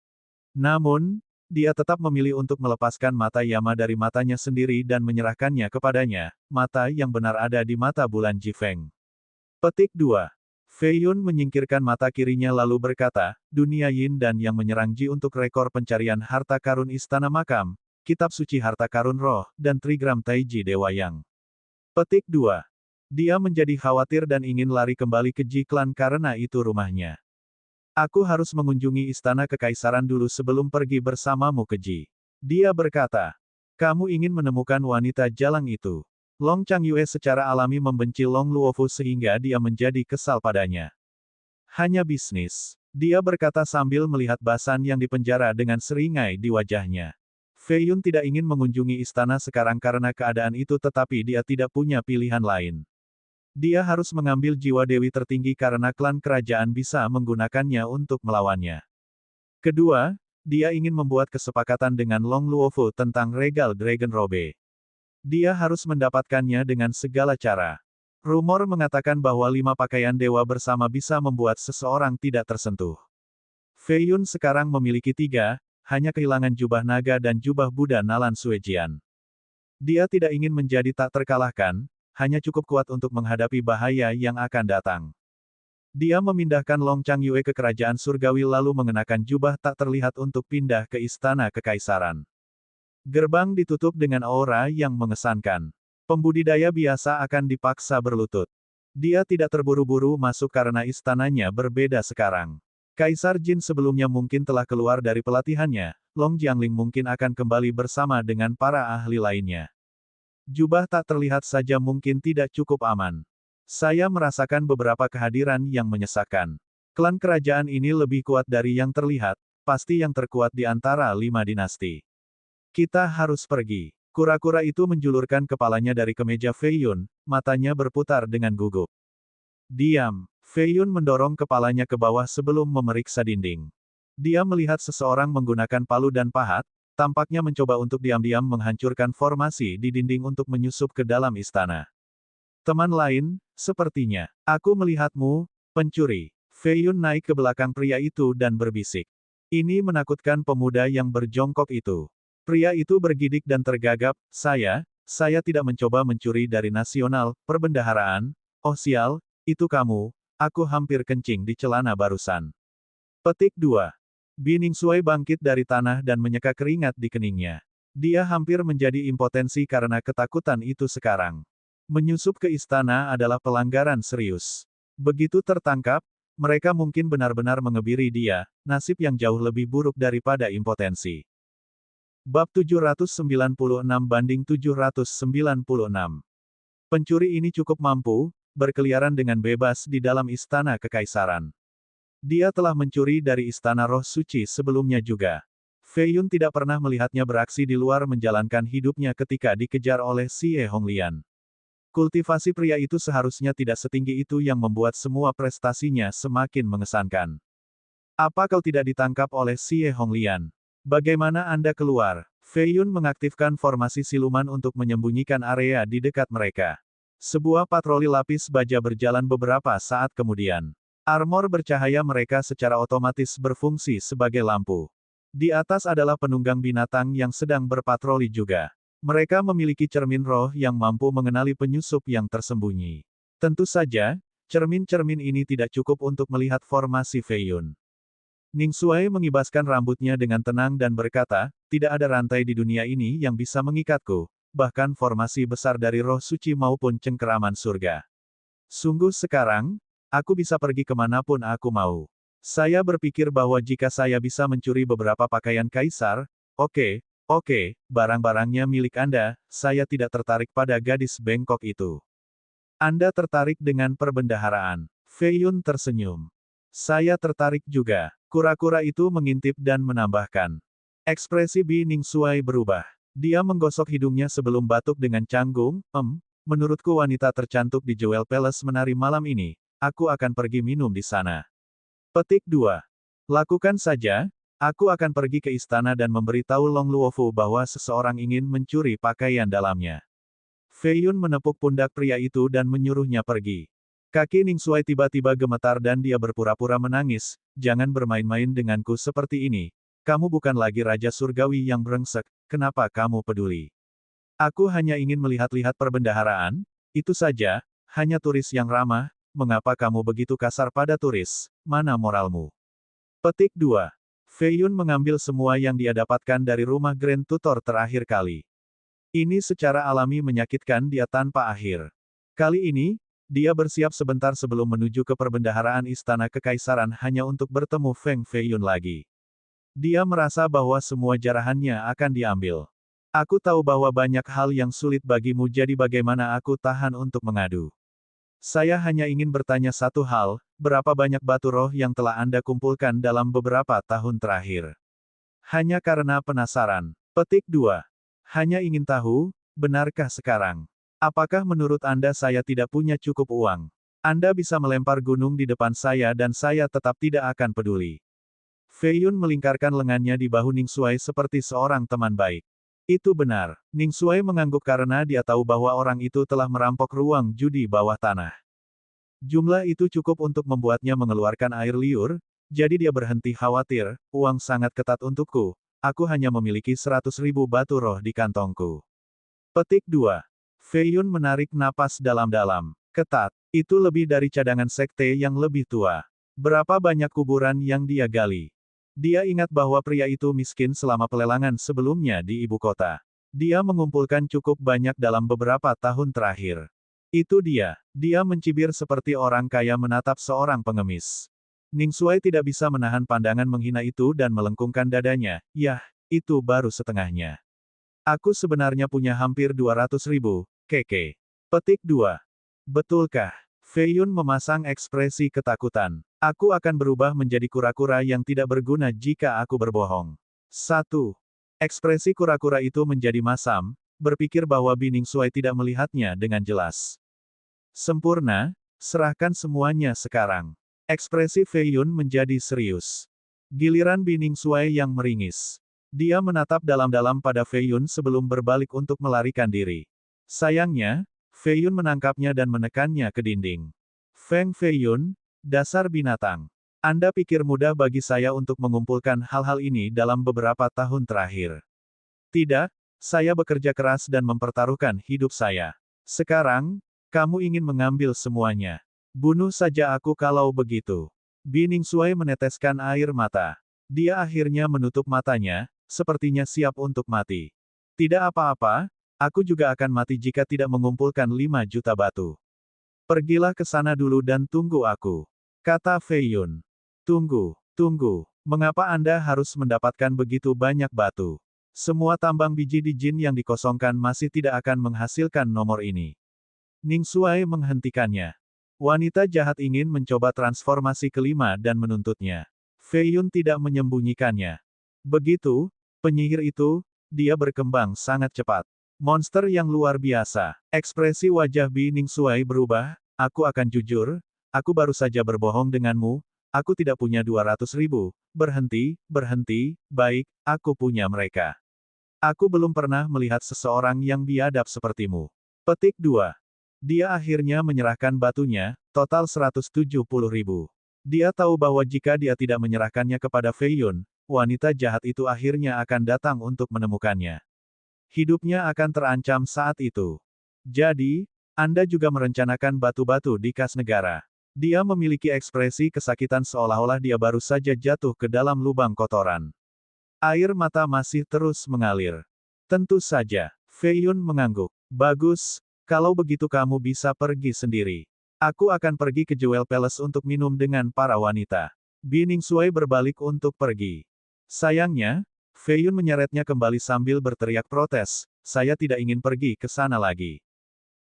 Namun, dia tetap memilih untuk melepaskan mata Yama dari matanya sendiri dan menyerahkannya kepadanya, mata yang benar ada di mata bulan Jifeng. Petik 2. Fei Yun menyingkirkan mata kirinya lalu berkata, dunia Yin dan yang menyerang Ji untuk rekor pencarian harta karun Istana Makam, Kitab Suci Harta Karun Roh, dan Trigram Taiji Dewa Yang. Petik 2. Dia menjadi khawatir dan ingin lari kembali ke Ji Clan karena itu rumahnya. Aku harus mengunjungi Istana Kekaisaran dulu sebelum pergi bersamamu ke Ji. Dia berkata, kamu ingin menemukan wanita jalang itu. Long Chang Yue secara alami membenci Long Luofu sehingga dia menjadi kesal padanya. Hanya bisnis. Dia berkata sambil melihat Basan yang dipenjara dengan seringai di wajahnya. Fei Yun tidak ingin mengunjungi istana sekarang karena keadaan itu tetapi dia tidak punya pilihan lain. Dia harus mengambil jiwa dewi tertinggi karena klan kerajaan bisa menggunakannya untuk melawannya. Kedua, dia ingin membuat kesepakatan dengan Long Luofu tentang Regal Dragon Robe. Dia harus mendapatkannya dengan segala cara. Rumor mengatakan bahwa 5 pakaian dewa bersama bisa membuat seseorang tidak tersentuh. Fei Yun sekarang memiliki 3, hanya kehilangan jubah naga dan jubah Buddha Nalan Suejian. Dia tidak ingin menjadi tak terkalahkan, hanya cukup kuat untuk menghadapi bahaya yang akan datang. Dia memindahkan Long Chang Yue ke kerajaan surgawi lalu mengenakan jubah tak terlihat untuk pindah ke istana kekaisaran. Gerbang ditutup dengan aura yang mengesankan. Pembudidaya biasa akan dipaksa berlutut. Dia tidak terburu-buru masuk karena istananya berbeda sekarang. Kaisar Jin sebelumnya mungkin telah keluar dari pelatihannya, Long Jiangling mungkin akan kembali bersama dengan para ahli lainnya. Jubah tak terlihat saja mungkin tidak cukup aman. Saya merasakan beberapa kehadiran yang menyesakkan. Klan kerajaan ini lebih kuat dari yang terlihat, pasti yang terkuat di antara 5 dinasti. Kita harus pergi. Kura-kura itu menjulurkan kepalanya dari kemeja Fei Yun, matanya berputar dengan gugup. Diam. Fei Yun mendorong kepalanya ke bawah sebelum memeriksa dinding. Dia melihat seseorang menggunakan palu dan pahat, tampaknya mencoba untuk diam-diam menghancurkan formasi di dinding untuk menyusup ke dalam istana. Teman lain, sepertinya. Aku melihatmu, pencuri. Fei Yun naik ke belakang pria itu dan berbisik. Ini menakutkan pemuda yang berjongkok itu. Pria itu bergidik dan tergagap, saya tidak mencoba mencuri dari nasional, perbendaharaan. Oh sial, itu kamu, aku hampir kencing di celana barusan. Petik 2. Bi Ningsuai bangkit dari tanah dan menyeka keringat di keningnya. Dia hampir menjadi impotensi karena ketakutan itu sekarang. Menyusup ke istana adalah pelanggaran serius. Begitu tertangkap, mereka mungkin benar-benar mengebiri dia, nasib yang jauh lebih buruk daripada impotensi. Bab 796-796. Pencuri ini cukup mampu, berkeliaran dengan bebas di dalam istana kekaisaran. Dia telah mencuri dari istana roh suci sebelumnya juga. Fei Yun tidak pernah melihatnya beraksi di luar menjalankan hidupnya ketika dikejar oleh Xie Honglian. Kultivasi pria itu seharusnya tidak setinggi itu yang membuat semua prestasinya semakin mengesankan. Apa kau tidak ditangkap oleh Xie Honglian? Bagaimana Anda keluar? Fei Yun mengaktifkan formasi siluman untuk menyembunyikan area di dekat mereka. Sebuah patroli lapis baja berjalan beberapa saat kemudian. Armor bercahaya mereka secara otomatis berfungsi sebagai lampu. Di atas adalah penunggang binatang yang sedang berpatroli juga. Mereka memiliki cermin roh yang mampu mengenali penyusup yang tersembunyi. Tentu saja, cermin-cermin ini tidak cukup untuk melihat formasi Fei Yun. Ningsuai mengibaskan rambutnya dengan tenang dan berkata, tidak ada rantai di dunia ini yang bisa mengikatku, bahkan formasi besar dari roh suci maupun cengkeraman surga. Sungguh sekarang, aku bisa pergi kemanapun aku mau. Saya berpikir bahwa jika saya bisa mencuri beberapa pakaian kaisar, oke, barang-barangnya milik Anda, saya tidak tertarik pada gadis bengkok itu. Anda tertarik dengan perbendaharaan. Fei Yun tersenyum. Saya tertarik juga. Kura-kura itu mengintip dan menambahkan. Ekspresi Bi Ningsuai berubah. Dia menggosok hidungnya sebelum batuk dengan canggung, menurutku wanita tercantik di Jewel Palace menari malam ini, aku akan pergi minum di sana. Petik 2. Lakukan saja, aku akan pergi ke istana dan memberitahu Long Luofu bahwa seseorang ingin mencuri pakaian dalamnya. Fei Yun menepuk pundak pria itu dan menyuruhnya pergi. Kaki Ningsuai tiba-tiba gemetar dan dia berpura-pura menangis, jangan bermain-main denganku seperti ini. Kamu bukan lagi Raja Surgawi yang brengsek, kenapa kamu peduli? Aku hanya ingin melihat-lihat perbendaharaan, itu saja, hanya turis yang ramah, mengapa kamu begitu kasar pada turis, mana moralmu? Petik 2. Fei Yun mengambil semua yang dia dapatkan dari rumah Grand Tutor terakhir kali. Ini secara alami menyakitkan dia tanpa akhir. Kali ini, dia bersiap sebentar sebelum menuju ke perbendaharaan istana kekaisaran hanya untuk bertemu Feng Fei Yun lagi. Dia merasa bahwa semua jarahannya akan diambil. Aku tahu bahwa banyak hal yang sulit bagimu jadi bagaimana aku tahan untuk mengadu. Saya hanya ingin bertanya satu hal, berapa banyak batu roh yang telah Anda kumpulkan dalam beberapa tahun terakhir? Hanya karena penasaran. Petik 2. Hanya ingin tahu, benarkah sekarang? Apakah menurut Anda saya tidak punya cukup uang? Anda bisa melempar gunung di depan saya dan saya tetap tidak akan peduli. Fei Yun melingkarkan lengannya di bahu Ning Xuai seperti seorang teman baik. Itu benar. Ning Xuai mengangguk karena dia tahu bahwa orang itu telah merampok ruang judi bawah tanah. Jumlah itu cukup untuk membuatnya mengeluarkan air liur, jadi dia berhenti khawatir, uang sangat ketat untukku, aku hanya memiliki 100.000 batu roh di kantongku. Petik 2. Fei Yun menarik napas dalam-dalam. Ketat, itu lebih dari cadangan sekte yang lebih tua. Berapa banyak kuburan yang dia gali? Dia ingat bahwa pria itu miskin selama pelelangan sebelumnya di ibu kota. Dia mengumpulkan cukup banyak dalam beberapa tahun terakhir. Itu dia. Dia mencibir seperti orang kaya menatap seorang pengemis. Ning Xuai tidak bisa menahan pandangan menghina itu dan melengkungkan dadanya. Yah, itu baru setengahnya. Aku sebenarnya punya hampir 200.000, keke. Petik 2. Betulkah? Fei Yun memasang ekspresi ketakutan. Aku akan berubah menjadi kura-kura yang tidak berguna jika aku berbohong. 1. Ekspresi kura-kura itu menjadi masam, berpikir bahwa Bining Xuai tidak melihatnya dengan jelas. Sempurna, serahkan semuanya sekarang. Ekspresi Fei Yun menjadi serius. Giliran Bining Xuai yang meringis. Dia menatap dalam-dalam pada Fei Yun sebelum berbalik untuk melarikan diri. Sayangnya, Fei Yun menangkapnya dan menekannya ke dinding. Feng Fei Yun, dasar binatang. Anda pikir mudah bagi saya untuk mengumpulkan hal-hal ini dalam beberapa tahun terakhir. Tidak, saya bekerja keras dan mempertaruhkan hidup saya. Sekarang, kamu ingin mengambil semuanya. Bunuh saja aku kalau begitu. Bining Xuai meneteskan air mata. Dia akhirnya menutup matanya, sepertinya siap untuk mati. Tidak apa-apa, aku juga akan mati jika tidak mengumpulkan 5 juta batu. Pergilah ke sana dulu dan tunggu aku. Kata Fei Yun. Tunggu, tunggu. Mengapa Anda harus mendapatkan begitu banyak batu? Semua tambang biji di Jin yang dikosongkan masih tidak akan menghasilkan nomor ini. Ning Xuai menghentikannya. Wanita jahat ingin mencoba transformasi kelima dan menuntutnya. Fei Yun tidak menyembunyikannya. Begitu, penyihir itu, dia berkembang sangat cepat. Monster yang luar biasa. Ekspresi wajah Bining Xuai berubah, aku akan jujur, aku baru saja berbohong denganmu, aku tidak punya 200.000, berhenti, baik, aku punya mereka. Aku belum pernah melihat seseorang yang biadab sepertimu. Petik 2. Dia akhirnya menyerahkan batunya, total 170.000. Dia tahu bahwa jika dia tidak menyerahkannya kepada Fei Yun, wanita jahat itu akhirnya akan datang untuk menemukannya. Hidupnya akan terancam saat itu. Jadi, Anda juga merencanakan batu-batu di kas negara. Dia memiliki ekspresi kesakitan seolah-olah dia baru saja jatuh ke dalam lubang kotoran. Air mata masih terus mengalir. Tentu saja, Fei Yun mengangguk. Bagus. Kalau begitu kamu bisa pergi sendiri. Aku akan pergi ke Jewel Palace untuk minum dengan para wanita. Bining Xuai berbalik untuk pergi. Sayangnya, Fei Yun menyeretnya kembali sambil berteriak protes, saya tidak ingin pergi ke sana lagi.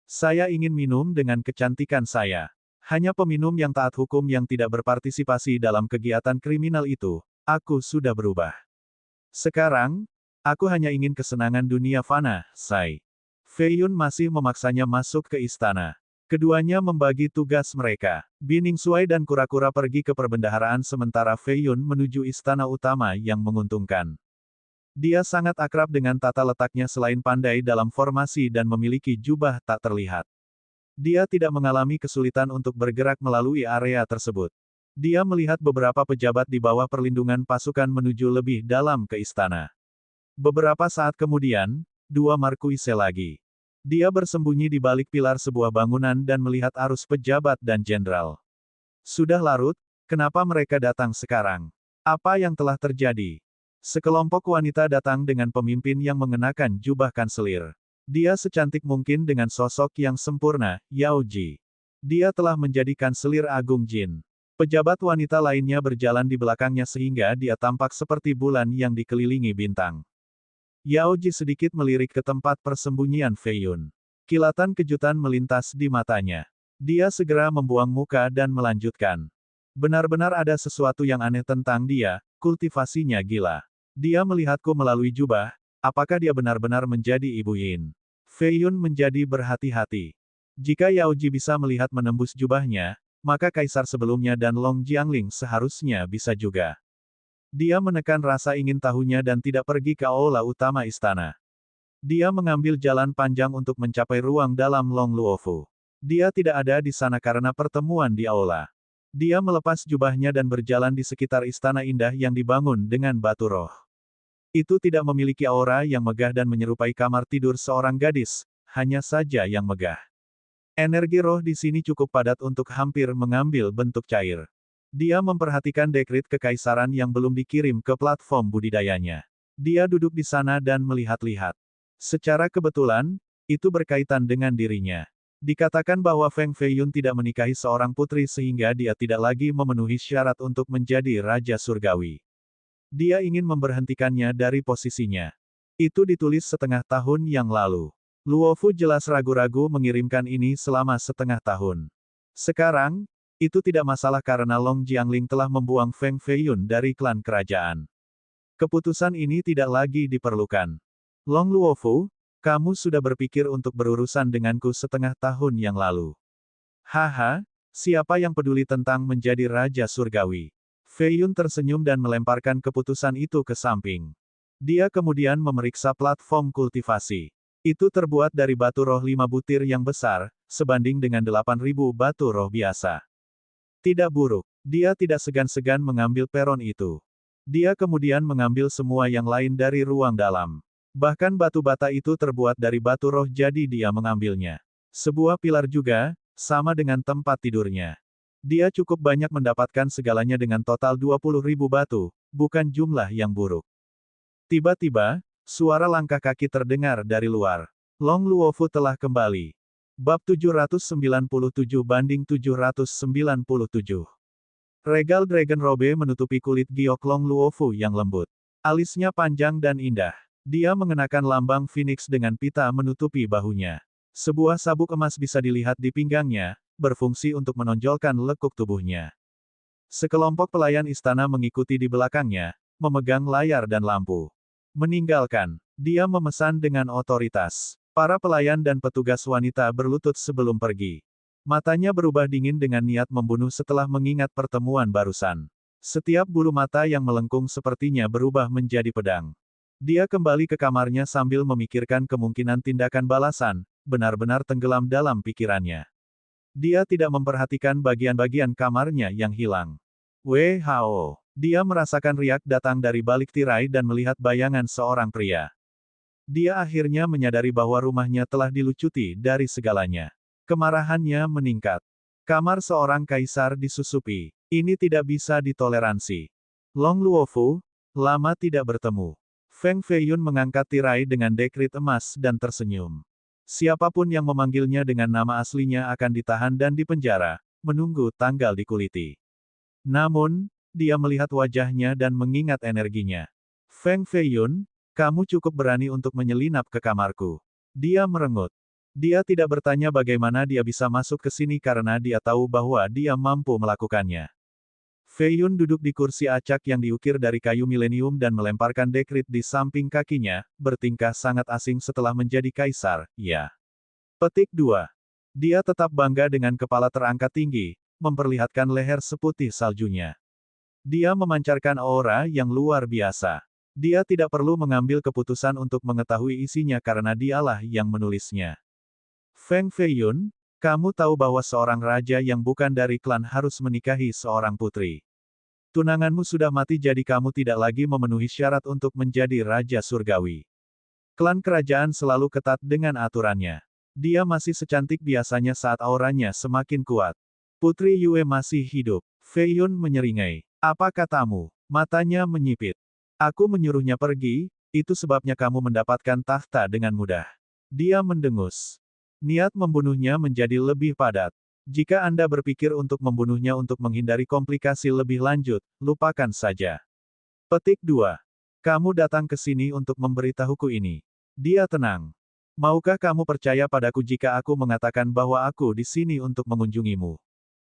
Saya ingin minum dengan kecantikan saya. Hanya peminum yang taat hukum yang tidak berpartisipasi dalam kegiatan kriminal itu, aku sudah berubah. Sekarang, aku hanya ingin kesenangan dunia fana, say. Fei Yun masih memaksanya masuk ke istana. Keduanya membagi tugas mereka. Bining Xuai dan kura-kura pergi ke perbendaharaan sementara Fei Yun menuju istana utama yang menguntungkan. Dia sangat akrab dengan tata letaknya selain pandai dalam formasi dan memiliki jubah tak terlihat. Dia tidak mengalami kesulitan untuk bergerak melalui area tersebut. Dia melihat beberapa pejabat di bawah perlindungan pasukan menuju lebih dalam ke istana. Beberapa saat kemudian, 2 markuise lagi. Dia bersembunyi di balik pilar sebuah bangunan dan melihat arus pejabat dan jenderal. Sudah larut, kenapa mereka datang sekarang? Apa yang telah terjadi? Sekelompok wanita datang dengan pemimpin yang mengenakan jubah kanselir. Dia secantik mungkin dengan sosok yang sempurna, Yao Ji. Dia telah menjadi kanselir agung Jin. Pejabat wanita lainnya berjalan di belakangnya sehingga dia tampak seperti bulan yang dikelilingi bintang. Yao Ji sedikit melirik ke tempat persembunyian Fei Yun. Kilatan kejutan melintas di matanya. Dia segera membuang muka dan melanjutkan. Benar-benar ada sesuatu yang aneh tentang dia, kultivasinya gila. Dia melihatku melalui jubah, apakah dia benar-benar menjadi Ibu Yin? Fei Yun menjadi berhati-hati. Jika Yao Ji bisa melihat menembus jubahnya, maka kaisar sebelumnya dan Long Jiangling seharusnya bisa juga. Dia menekan rasa ingin tahunya dan tidak pergi ke aula utama istana. Dia mengambil jalan panjang untuk mencapai ruang dalam Long Luofu. Dia tidak ada di sana karena pertemuan di aula. Dia melepas jubahnya dan berjalan di sekitar istana indah yang dibangun dengan batu roh. Itu tidak memiliki aura yang megah dan menyerupai kamar tidur seorang gadis, hanya saja yang megah. Energi roh di sini cukup padat untuk hampir mengambil bentuk cair. Dia memperhatikan dekrit kekaisaran yang belum dikirim ke platform budidayanya. Dia duduk di sana dan melihat-lihat. Secara kebetulan, itu berkaitan dengan dirinya. Dikatakan bahwa Feng Feiyun tidak menikahi seorang putri sehingga dia tidak lagi memenuhi syarat untuk menjadi Raja Surgawi. Dia ingin memberhentikannya dari posisinya. Itu ditulis setengah tahun yang lalu. Luofu jelas ragu-ragu mengirimkan ini selama setengah tahun. Sekarang, itu tidak masalah karena Long Jiangling telah membuang Feng Feiyun dari klan kerajaan. Keputusan ini tidak lagi diperlukan. Long Luofu, kamu sudah berpikir untuk berurusan denganku setengah tahun yang lalu. Haha, siapa yang peduli tentang menjadi Raja Surgawi? Feiyun tersenyum dan melemparkan keputusan itu ke samping. Dia kemudian memeriksa platform kultivasi. Itu terbuat dari batu roh 5 butir yang besar, sebanding dengan 8.000 batu roh biasa. Tidak buruk. Dia tidak segan-segan mengambil peron itu. Dia kemudian mengambil semua yang lain dari ruang dalam. Bahkan batu bata itu terbuat dari batu roh jadi dia mengambilnya. Sebuah pilar juga, sama dengan tempat tidurnya. Dia cukup banyak mendapatkan segalanya dengan total 20.000 batu, bukan jumlah yang buruk. Tiba-tiba, suara langkah kaki terdengar dari luar. Long Luofu telah kembali. Bab 797 banding 797. Regal Dragon Robe menutupi kulit giok Long Luofu yang lembut. Alisnya panjang dan indah. Dia mengenakan lambang Phoenix dengan pita menutupi bahunya. Sebuah sabuk emas bisa dilihat di pinggangnya, berfungsi untuk menonjolkan lekuk tubuhnya. Sekelompok pelayan istana mengikuti di belakangnya, memegang layar dan lampu. Meninggalkan, dia memesan dengan otoritas. Para pelayan dan petugas wanita berlutut sebelum pergi. Matanya berubah dingin dengan niat membunuh setelah mengingat pertemuan barusan. Setiap bulu mata yang melengkung sepertinya berubah menjadi pedang. Dia kembali ke kamarnya sambil memikirkan kemungkinan tindakan balasan, benar-benar tenggelam dalam pikirannya. Dia tidak memperhatikan bagian-bagian kamarnya yang hilang. Wei Hao. Dia merasakan riak datang dari balik tirai dan melihat bayangan seorang pria. Dia akhirnya menyadari bahwa rumahnya telah dilucuti dari segalanya. Kemarahannya meningkat. Kamar seorang kaisar disusupi. Ini tidak bisa ditoleransi. Long Luofu, lama tidak bertemu. Feng Feiyun mengangkat tirai dengan dekrit emas dan tersenyum. Siapapun yang memanggilnya dengan nama aslinya akan ditahan dan dipenjara, menunggu tanggal dikuliti. Namun, dia melihat wajahnya dan mengingat energinya. Feng Feiyun, kamu cukup berani untuk menyelinap ke kamarku. Dia merengut. Dia tidak bertanya bagaimana dia bisa masuk ke sini karena dia tahu bahwa dia mampu melakukannya. Feiyun duduk di kursi acak yang diukir dari kayu milenium dan melemparkan dekrit di samping kakinya, bertingkah sangat asing setelah menjadi kaisar, ya. Petik 2. Dia tetap bangga dengan kepala terangkat tinggi, memperlihatkan leher seputih saljunya. Dia memancarkan aura yang luar biasa. Dia tidak perlu mengambil keputusan untuk mengetahui isinya karena dialah yang menulisnya. Feng Feiyun, kamu tahu bahwa seorang raja yang bukan dari klan harus menikahi seorang putri. Tunanganmu sudah mati jadi kamu tidak lagi memenuhi syarat untuk menjadi Raja Surgawi. Klan kerajaan selalu ketat dengan aturannya. Dia masih secantik biasanya saat auranya semakin kuat. Putri Yue masih hidup. Feiyun menyeringai. Apa katamu? Matanya menyipit. Aku menyuruhnya pergi, itu sebabnya kamu mendapatkan takhta dengan mudah. Dia mendengus. Niat membunuhnya menjadi lebih padat. Jika Anda berpikir untuk membunuhnya untuk menghindari komplikasi lebih lanjut, lupakan saja. Petik 2. Kamu datang ke sini untuk memberitahuku ini. Dia tenang. Maukah kamu percaya padaku jika aku mengatakan bahwa aku di sini untuk mengunjungimu?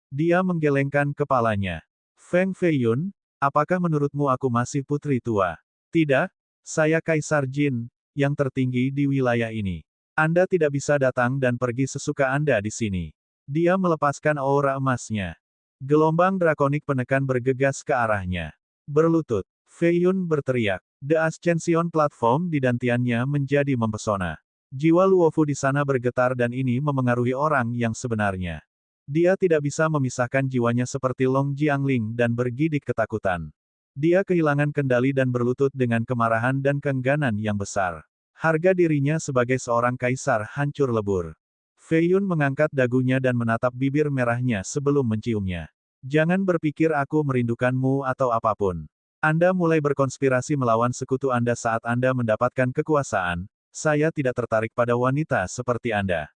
Dia menggelengkan kepalanya. Feng Feiyun, apakah menurutmu aku masih putri tua? Tidak, saya Kaisar Jin, yang tertinggi di wilayah ini. Anda tidak bisa datang dan pergi sesuka Anda di sini. Dia melepaskan aura emasnya. Gelombang drakonik penekan bergegas ke arahnya. Berlutut, Fei Yun berteriak. The Ascension Platform di dantiannya menjadi mempesona. Jiwa Luofu di sana bergetar dan ini memengaruhi orang yang sebenarnya. Dia tidak bisa memisahkan jiwanya seperti Long Jiangling dan bergidik ketakutan. Dia kehilangan kendali dan berlutut dengan kemarahan dan keengganan yang besar. Harga dirinya sebagai seorang kaisar hancur lebur. Fei Yun mengangkat dagunya dan menatap bibir merahnya sebelum menciumnya. Jangan berpikir aku merindukanmu atau apapun. Anda mulai berkonspirasi melawan sekutu Anda saat Anda mendapatkan kekuasaan. Saya tidak tertarik pada wanita seperti Anda.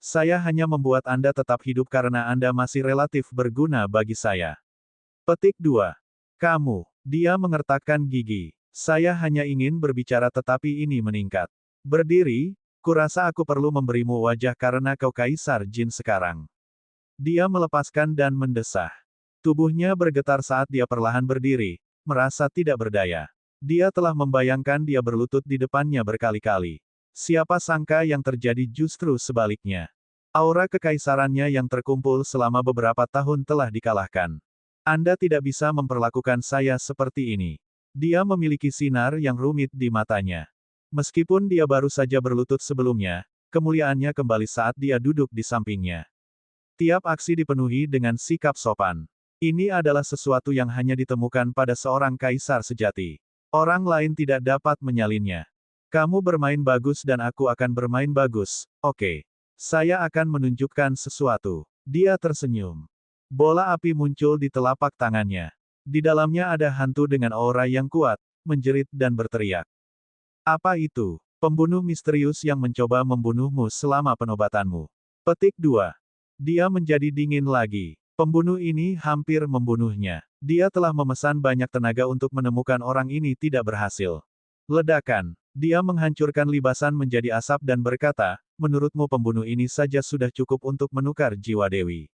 Saya hanya membuat Anda tetap hidup karena Anda masih relatif berguna bagi saya. Petik 2. Kamu. Dia mengertakkan gigi. Saya hanya ingin berbicara tetapi ini meningkat. Berdiri, kurasa aku perlu memberimu wajah karena kau kaisar jin sekarang. Dia melepaskan dan mendesah. Tubuhnya bergetar saat dia perlahan berdiri, merasa tidak berdaya. Dia telah membayangkan dia berlutut di depannya berkali-kali. Siapa sangka yang terjadi justru sebaliknya. Aura kekaisarannya yang terkumpul selama beberapa tahun telah dikalahkan. Anda tidak bisa memperlakukan saya seperti ini. Dia memiliki sinar yang rumit di matanya. Meskipun dia baru saja berlutut sebelumnya, kemuliaannya kembali saat dia duduk di sampingnya. Tiap aksi dipenuhi dengan sikap sopan. Ini adalah sesuatu yang hanya ditemukan pada seorang kaisar sejati. Orang lain tidak dapat menyalinnya. Kamu bermain bagus dan aku akan bermain bagus, oke. Saya akan menunjukkan sesuatu. Dia tersenyum. Bola api muncul di telapak tangannya. Di dalamnya ada hantu dengan aura yang kuat, menjerit dan berteriak. Apa itu? Pembunuh misterius yang mencoba membunuhmu selama penobatanmu. Petik 2. Dia menjadi dingin lagi. Pembunuh ini hampir membunuhnya. Dia telah memesan banyak tenaga untuk menemukan orang ini tidak berhasil. Ledakan. Dia menghancurkan libasan menjadi asap dan berkata, menurutmu pembunuh ini saja sudah cukup untuk menukar jiwa Dewi.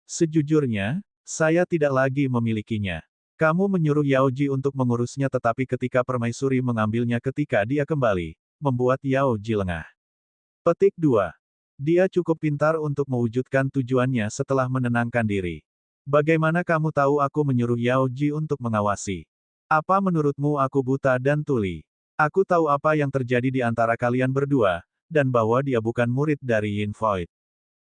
Sejujurnya, saya tidak lagi memilikinya. Kamu menyuruh Yao Ji untuk mengurusnya tetapi ketika permaisuri mengambilnya ketika dia kembali, membuat Yao Ji lengah. Petik 2. Dia cukup pintar untuk mewujudkan tujuannya setelah menenangkan diri. Bagaimana kamu tahu aku menyuruh Yao Ji untuk mengawasi? Apa menurutmu aku buta dan tuli? Aku tahu apa yang terjadi di antara kalian berdua, dan bahwa dia bukan murid dari Yin Void.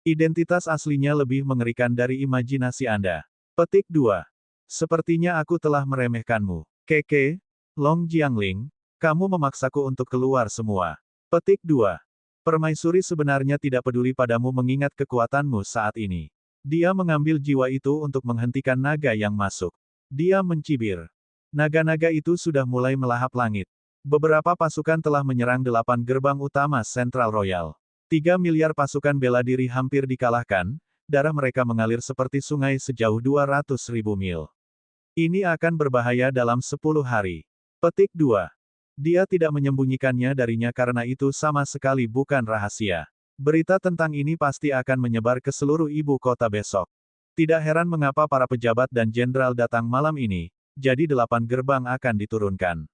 Identitas aslinya lebih mengerikan dari imajinasi Anda. Petik 2. Sepertinya aku telah meremehkanmu. Keke, Long Jiangling, kamu memaksaku untuk keluar semua. Petik 2. Permaisuri sebenarnya tidak peduli padamu mengingat kekuatanmu saat ini. Dia mengambil jiwa itu untuk menghentikan naga yang masuk. Dia mencibir. Naga-naga itu sudah mulai melahap langit. Beberapa pasukan telah menyerang 8 gerbang utama Central Royal. 3 miliar pasukan bela diri hampir dikalahkan, darah mereka mengalir seperti sungai sejauh 200.000 mil. Ini akan berbahaya dalam 10 hari. Petik 2. Dia tidak menyembunyikannya darinya karena itu sama sekali bukan rahasia. Berita tentang ini pasti akan menyebar ke seluruh ibu kota besok. Tidak heran mengapa para pejabat dan jenderal datang malam ini, jadi 8 gerbang akan diturunkan.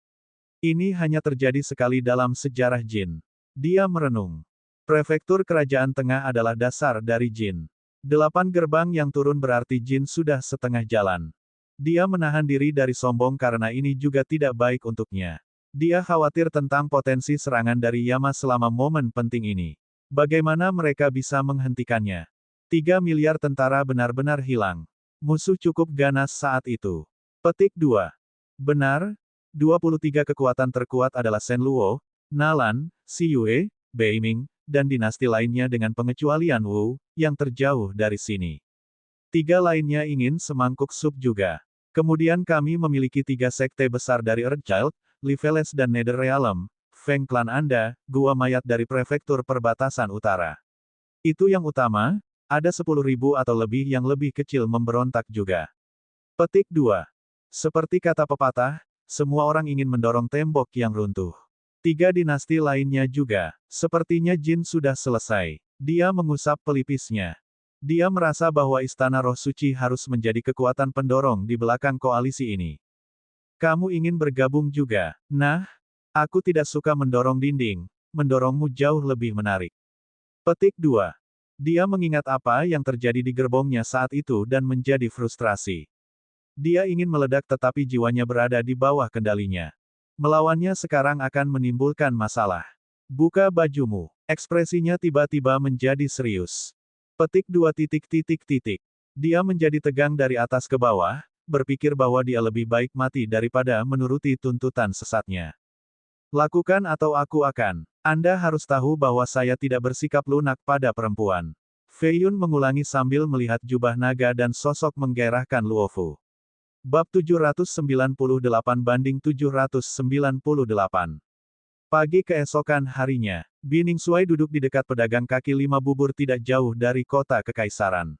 Ini hanya terjadi sekali dalam sejarah Jin. Dia merenung. Prefektur Kerajaan Tengah adalah dasar dari Jin. 8 gerbang yang turun berarti Jin sudah setengah jalan. Dia menahan diri dari sombong karena ini juga tidak baik untuknya. Dia khawatir tentang potensi serangan dari Yama selama momen penting ini. Bagaimana mereka bisa menghentikannya? 3 miliar tentara benar-benar hilang. Musuh cukup ganas saat itu. Petik 2. Benar, 23 kekuatan terkuat adalah Shen Luo, Nalan, Si Yue, Beiming, dan dinasti lainnya dengan pengecualian Wu, yang terjauh dari sini. 3 lainnya ingin semangkuk sup juga. Kemudian kami memiliki 3 sekte besar dari Earthchild, Liveles dan Netherrealm, Feng klan Anda, gua mayat dari prefektur perbatasan utara. Itu yang utama, ada 10.000 atau lebih yang lebih kecil memberontak juga. Petik 2. Seperti kata pepatah, semua orang ingin mendorong tembok yang runtuh. 3 dinasti lainnya juga. Sepertinya Jin sudah selesai. Dia mengusap pelipisnya. Dia merasa bahwa Istana Roh Suci harus menjadi kekuatan pendorong di belakang koalisi ini. Kamu ingin bergabung juga? Nah, aku tidak suka mendorong dinding. mendorongmu jauh lebih menarik. Petik 2. Dia mengingat apa yang terjadi di gerbongnya saat itu dan menjadi frustrasi. Dia ingin meledak tetapi jiwanya berada di bawah kendalinya. Melawannya sekarang akan menimbulkan masalah. Buka bajumu. Ekspresinya tiba-tiba menjadi serius. Petik 2. Dia menjadi tegang dari atas ke bawah, berpikir bahwa dia lebih baik mati daripada menuruti tuntutan sesatnya. Lakukan atau aku akan. Anda harus tahu bahwa saya tidak bersikap lunak pada perempuan. Fei Yun mengulangi sambil melihat jubah naga dan sosok menggairahkan Luofu. Bab 798-798. Pagi keesokan harinya, Bining Shuai duduk di dekat pedagang kaki lima bubur tidak jauh dari kota kekaisaran.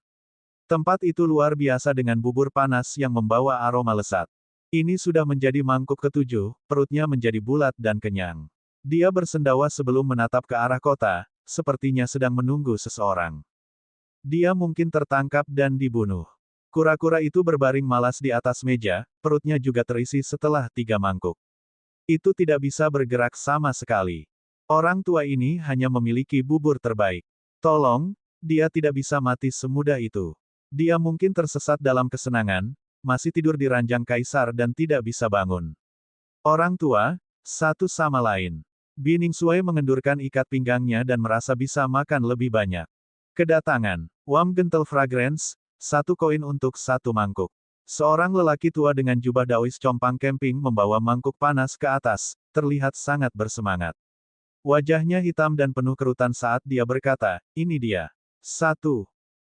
Tempat itu luar biasa dengan bubur panas yang membawa aroma lezat. Ini sudah menjadi mangkuk ketujuh, perutnya menjadi bulat dan kenyang. Dia bersendawa sebelum menatap ke arah kota, sepertinya sedang menunggu seseorang. Dia mungkin tertangkap dan dibunuh. Kura-kura itu berbaring malas di atas meja, perutnya juga terisi setelah 3 mangkuk. Itu tidak bisa bergerak sama sekali. Orang tua ini hanya memiliki bubur terbaik. Tolong, dia tidak bisa mati semudah itu. Dia mungkin tersesat dalam kesenangan, masih tidur di ranjang kaisar dan tidak bisa bangun. Orang tua, satu sama lain. Bining Shuai mengendurkan ikat pinggangnya dan merasa bisa makan lebih banyak. Kedatangan. Wam Gentle Fragrance, 1 koin untuk 1 mangkuk. Seorang lelaki tua dengan jubah Daois compang camping membawa mangkuk panas ke atas, terlihat sangat bersemangat. Wajahnya hitam dan penuh kerutan saat dia berkata, ini dia. 1.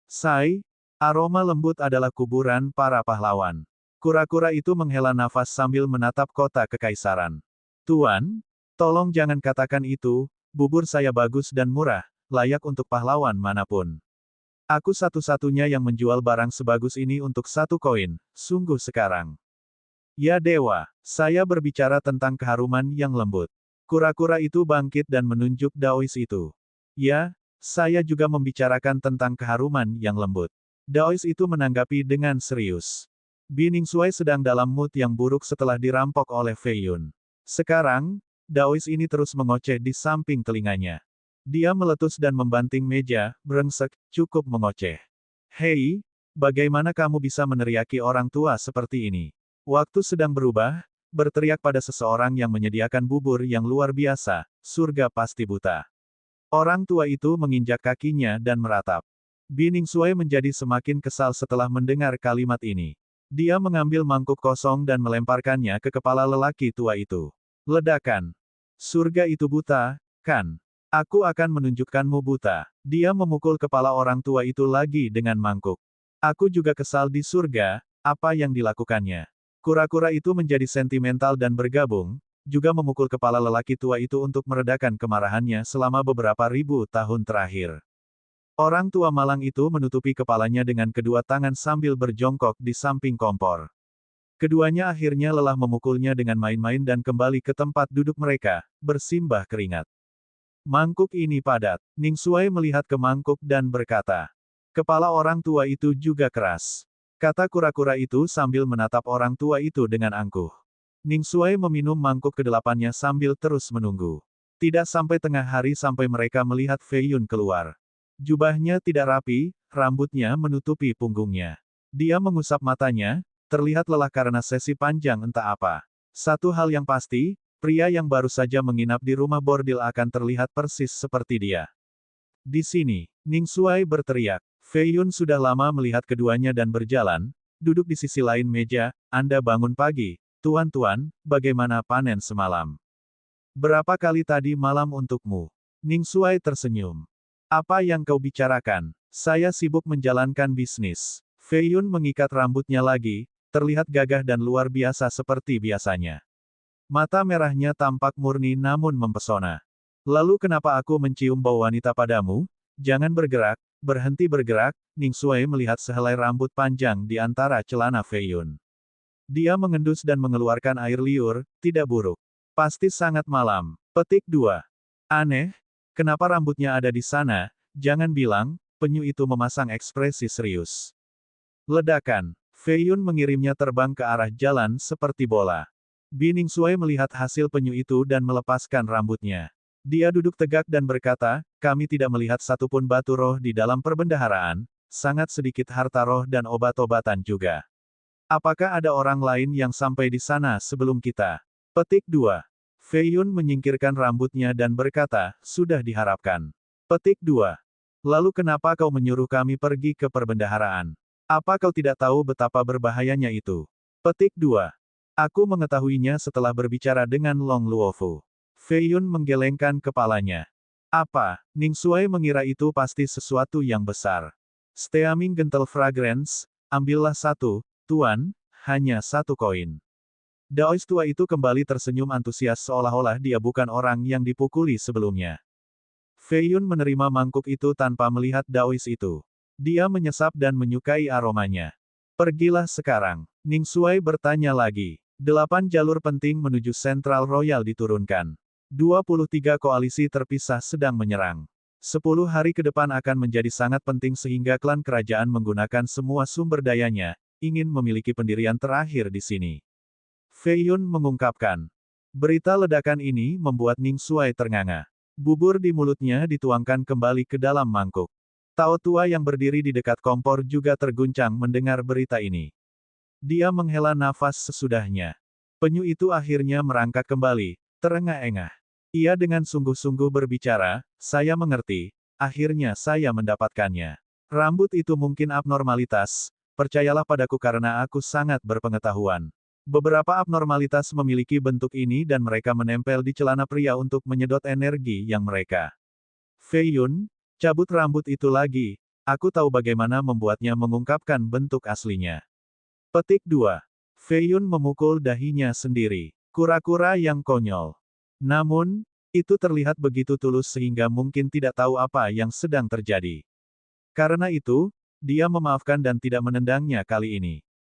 Sai, aroma lembut adalah kuburan para pahlawan. Kura-kura itu menghela nafas sambil menatap kota kekaisaran. Tuan, tolong jangan katakan itu, bubur saya bagus dan murah, layak untuk pahlawan manapun. Aku satu-satunya yang menjual barang sebagus ini untuk 1 koin, sungguh sekarang. Ya dewa, saya berbicara tentang keharuman yang lembut. Kura-kura itu bangkit dan menunjuk Daois itu. Ya, saya juga membicarakan tentang keharuman yang lembut. Daois itu menanggapi dengan serius. Bining Shuai sedang dalam mood yang buruk setelah dirampok oleh Fei Yun. Sekarang, Daois ini terus mengoceh di samping telinganya. Dia meletus dan membanting meja, brengsek, cukup mengoceh. Hei, bagaimana kamu bisa meneriaki orang tua seperti ini? Waktu sedang berubah, berteriak pada seseorang yang menyediakan bubur yang luar biasa, surga pasti buta. Orang tua itu menginjak kakinya dan meratap. Bining Shuai menjadi semakin kesal setelah mendengar kalimat ini. Dia mengambil mangkuk kosong dan melemparkannya ke kepala lelaki tua itu. Ledakan. Surga itu buta, kan? Aku akan menunjukkanmu buta. Dia memukul kepala orang tua itu lagi dengan mangkuk. Aku juga kesal di surga, apa yang dilakukannya. Kura-kura itu menjadi sentimental dan bergabung, juga memukul kepala lelaki tua itu untuk meredakan kemarahannya selama beberapa ribu tahun terakhir. Orang tua malang itu menutupi kepalanya dengan kedua tangan sambil berjongkok di samping kompor. Keduanya akhirnya lelah memukulnya dengan main-main dan kembali ke tempat duduk mereka, bersimbah keringat. Mangkuk ini padat. Ning Shuai melihat ke mangkuk dan berkata, kepala orang tua itu juga keras. Kata kura-kura itu sambil menatap orang tua itu dengan angkuh. Ning Shuai meminum mangkuk kedelapannya sambil terus menunggu. Tidak sampai tengah hari sampai mereka melihat Fei Yun keluar. Jubahnya tidak rapi, rambutnya menutupi punggungnya. Dia mengusap matanya, terlihat lelah karena sesi panjang entah apa. Satu hal yang pasti, pria yang baru saja menginap di rumah bordil akan terlihat persis seperti dia. Di sini, Ning Shuai berteriak. Fei Yun sudah lama melihat keduanya dan berjalan, duduk di sisi lain meja. Anda bangun pagi, tuan-tuan, bagaimana panen semalam? Berapa kali tadi malam untukmu? Ning Shuai tersenyum. Apa yang kau bicarakan? Saya sibuk menjalankan bisnis. Fei Yun mengikat rambutnya lagi, terlihat gagah dan luar biasa seperti biasanya. Mata merahnya tampak murni namun mempesona. Lalu kenapa aku mencium bau wanita padamu? Jangan bergerak, berhenti bergerak. Ning Shuai melihat sehelai rambut panjang di antara celana Fei Yun. Dia mengendus dan mengeluarkan air liur, tidak buruk. Pasti sangat malam. Petik 2. Aneh, kenapa rambutnya ada di sana? Jangan bilang, penyu itu memasang ekspresi serius. Ledakan. Fei Yun mengirimnya terbang ke arah jalan seperti bola. Bining Shuai melihat hasil penyu itu dan melepaskan rambutnya. Dia duduk tegak dan berkata, kami tidak melihat satupun batu roh di dalam perbendaharaan, sangat sedikit harta roh dan obat-obatan juga. Apakah ada orang lain yang sampai di sana sebelum kita? Petik 2. Fei Yun menyingkirkan rambutnya dan berkata, sudah diharapkan. Petik 2. Lalu kenapa kau menyuruh kami pergi ke perbendaharaan? Apa kau tidak tahu betapa berbahayanya itu? Petik 2. Aku mengetahuinya setelah berbicara dengan Long Luofu. Fei Yun menggelengkan kepalanya. Apa? Ning Shuai mengira itu pasti sesuatu yang besar. Steaming Gentle Fragrance, ambillah satu, Tuan, hanya satu koin. Daois tua itu kembali tersenyum antusias seolah-olah dia bukan orang yang dipukuli sebelumnya. Fei Yun menerima mangkuk itu tanpa melihat Daois itu. Dia menyesap dan menyukai aromanya. Pergilah sekarang. Ning Shuai bertanya lagi. 8 jalur penting menuju Central Royal diturunkan. 23 koalisi terpisah sedang menyerang. 10 hari ke depan akan menjadi sangat penting sehingga klan kerajaan menggunakan semua sumber dayanya, ingin memiliki pendirian terakhir di sini. Fei Yun mengungkapkan. Berita ledakan ini membuat Ning Shuai ternganga. Bubur di mulutnya dituangkan kembali ke dalam mangkuk. Tao tua yang berdiri di dekat kompor juga terguncang mendengar berita ini. Dia menghela nafas sesudahnya. Penyu itu akhirnya merangkak kembali, terengah-engah. Ia dengan sungguh-sungguh berbicara, saya mengerti, akhirnya saya mendapatkannya. Rambut itu mungkin abnormalitas, percayalah padaku karena aku sangat berpengetahuan. Beberapa abnormalitas memiliki bentuk ini dan mereka menempel di celana pria untuk menyedot energi yang mereka. Fei Yun, cabut rambut itu lagi, aku tahu bagaimana membuatnya mengungkapkan bentuk aslinya. Petik 2. Fei Yun memukul dahinya sendiri. Kura-kura yang konyol. Namun, itu terlihat begitu tulus sehingga mungkin tidak tahu apa yang sedang terjadi. Karena itu, dia memaafkan dan tidak menendangnya kali ini.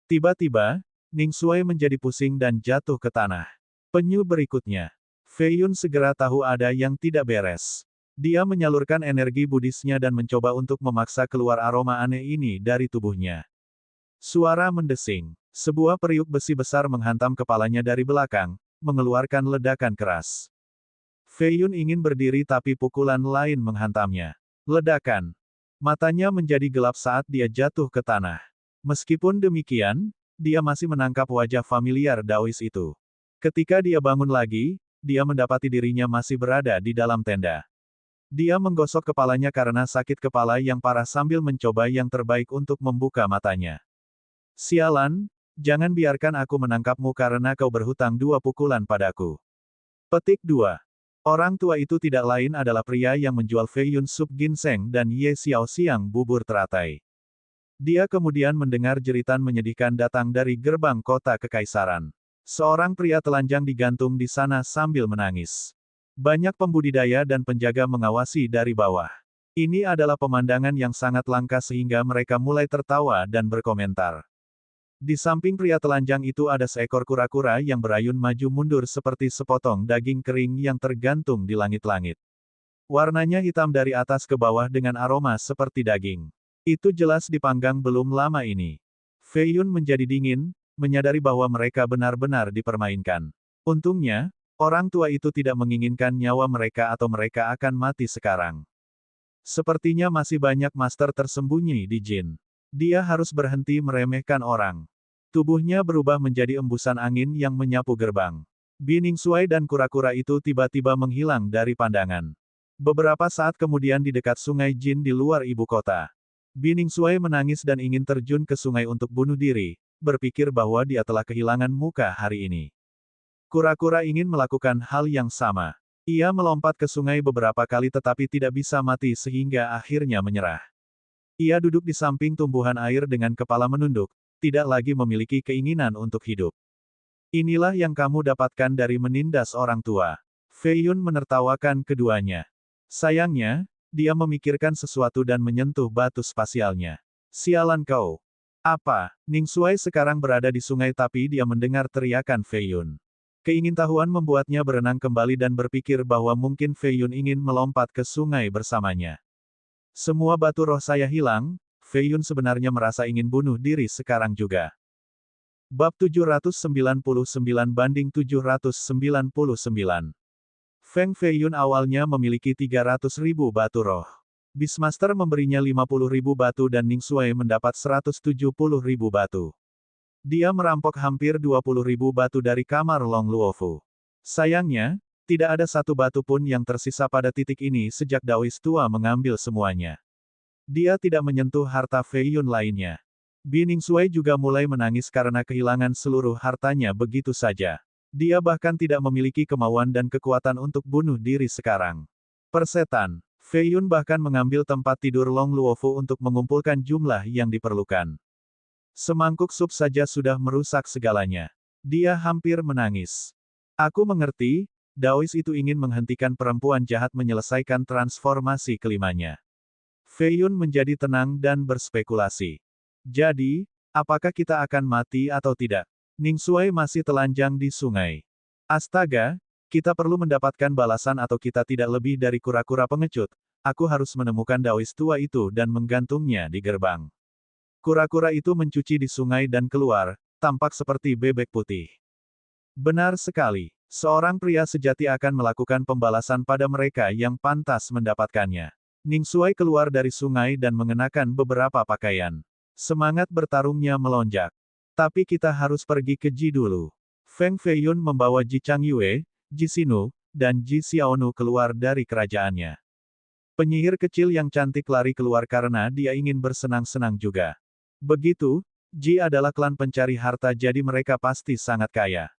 Tiba-tiba, Ning Shuai menjadi pusing dan jatuh ke tanah. Penyu berikutnya. Fei Yun segera tahu ada yang tidak beres. Dia menyalurkan energi budisnya dan mencoba untuk memaksa keluar aroma aneh ini dari tubuhnya. Suara mendesing. Sebuah periuk besi besar menghantam kepalanya dari belakang, mengeluarkan ledakan keras. Fei Yun ingin berdiri tapi pukulan lain menghantamnya. Ledakan. Matanya menjadi gelap saat dia jatuh ke tanah. Meskipun demikian, dia masih menangkap wajah familiar Daois itu. Ketika dia bangun lagi, dia mendapati dirinya masih berada di dalam tenda. Dia menggosok kepalanya karena sakit kepala yang parah sambil mencoba yang terbaik untuk membuka matanya. Sialan, jangan biarkan aku menangkapmu karena kau berhutang 2 pukulan padaku. Petik 2. Orang tua itu tidak lain adalah pria yang menjual Fei Yun sup ginseng dan Ye Xiaoxiang bubur teratai. Dia kemudian mendengar jeritan menyedihkan datang dari gerbang kota kekaisaran. Seorang pria telanjang digantung di sana sambil menangis. Banyak pembudidaya dan penjaga mengawasi dari bawah. Ini adalah pemandangan yang sangat langka sehingga mereka mulai tertawa dan berkomentar. Di samping pria telanjang itu ada seekor kura-kura yang berayun maju mundur seperti sepotong daging kering yang tergantung di langit-langit. Warnanya hitam dari atas ke bawah dengan aroma seperti daging. Itu jelas dipanggang belum lama ini. Fei Yun menjadi dingin, menyadari bahwa mereka benar-benar dipermainkan. Untungnya, orang tua itu tidak menginginkan nyawa mereka atau mereka akan mati sekarang. Sepertinya masih banyak master tersembunyi di Jin. Dia harus berhenti meremehkan orang. Tubuhnya berubah menjadi embusan angin yang menyapu gerbang. Ning Shuai dan kura-kura itu tiba-tiba menghilang dari pandangan. Beberapa saat kemudian di dekat sungai Jin di luar ibu kota. Ning Shuai menangis dan ingin terjun ke sungai untuk bunuh diri, berpikir bahwa dia telah kehilangan muka hari ini. Kura-kura ingin melakukan hal yang sama. Ia melompat ke sungai beberapa kali tetapi tidak bisa mati sehingga akhirnya menyerah. Ia duduk di samping tumbuhan air dengan kepala menunduk, tidak lagi memiliki keinginan untuk hidup. Inilah yang kamu dapatkan dari menindas orang tua. Fei Yun menertawakan keduanya. Sayangnya, dia memikirkan sesuatu dan menyentuh batu spasialnya. Sialan kau. Apa? Ning Shuai sekarang berada di sungai tapi dia mendengar teriakan Fei Yun. Keingintahuan membuatnya berenang kembali dan berpikir bahwa mungkin Fei Yun ingin melompat ke sungai bersamanya. Semua batu roh saya hilang, Fei Yun sebenarnya merasa ingin bunuh diri sekarang juga. Bab 799 banding 799. Feng Feiyun awalnya memiliki 300.000 batu roh. Beastmaster memberinya 50.000 batu dan Ning Shuai mendapat 170.000 batu. Dia merampok hampir 20.000 batu dari kamar Long Luofu. Sayangnya, tidak ada satu batu pun yang tersisa pada titik ini sejak Daois tua mengambil semuanya. Dia tidak menyentuh harta Feiyun lainnya. Bi Ningsuai juga mulai menangis karena kehilangan seluruh hartanya begitu saja. Dia bahkan tidak memiliki kemauan dan kekuatan untuk bunuh diri sekarang. Persetan, Feiyun bahkan mengambil tempat tidur Long Luofu untuk mengumpulkan jumlah yang diperlukan. Semangkuk sup saja sudah merusak segalanya. Dia hampir menangis. Aku mengerti, Daois itu ingin menghentikan perempuan jahat menyelesaikan transformasi kelimanya. Feiyun menjadi tenang dan berspekulasi. Jadi, apakah kita akan mati atau tidak? Ning Shuai masih telanjang di sungai. Astaga, kita perlu mendapatkan balasan atau kita tidak lebih dari kura-kura pengecut. Aku harus menemukan Daois tua itu dan menggantungnya di gerbang. Kura-kura itu mencuci di sungai dan keluar, tampak seperti bebek putih. Benar sekali, seorang pria sejati akan melakukan pembalasan pada mereka yang pantas mendapatkannya. Ning Shuai keluar dari sungai dan mengenakan beberapa pakaian. Semangat bertarungnya melonjak. Tapi kita harus pergi ke Ji dulu. Feng Feiyun membawa Ji Changyue, Ji Xinu, dan Ji Xiaonu keluar dari kerajaannya. Penyihir kecil yang cantik lari keluar karena dia ingin bersenang-senang juga. Begitu, Ji adalah klan pencari harta jadi mereka pasti sangat kaya.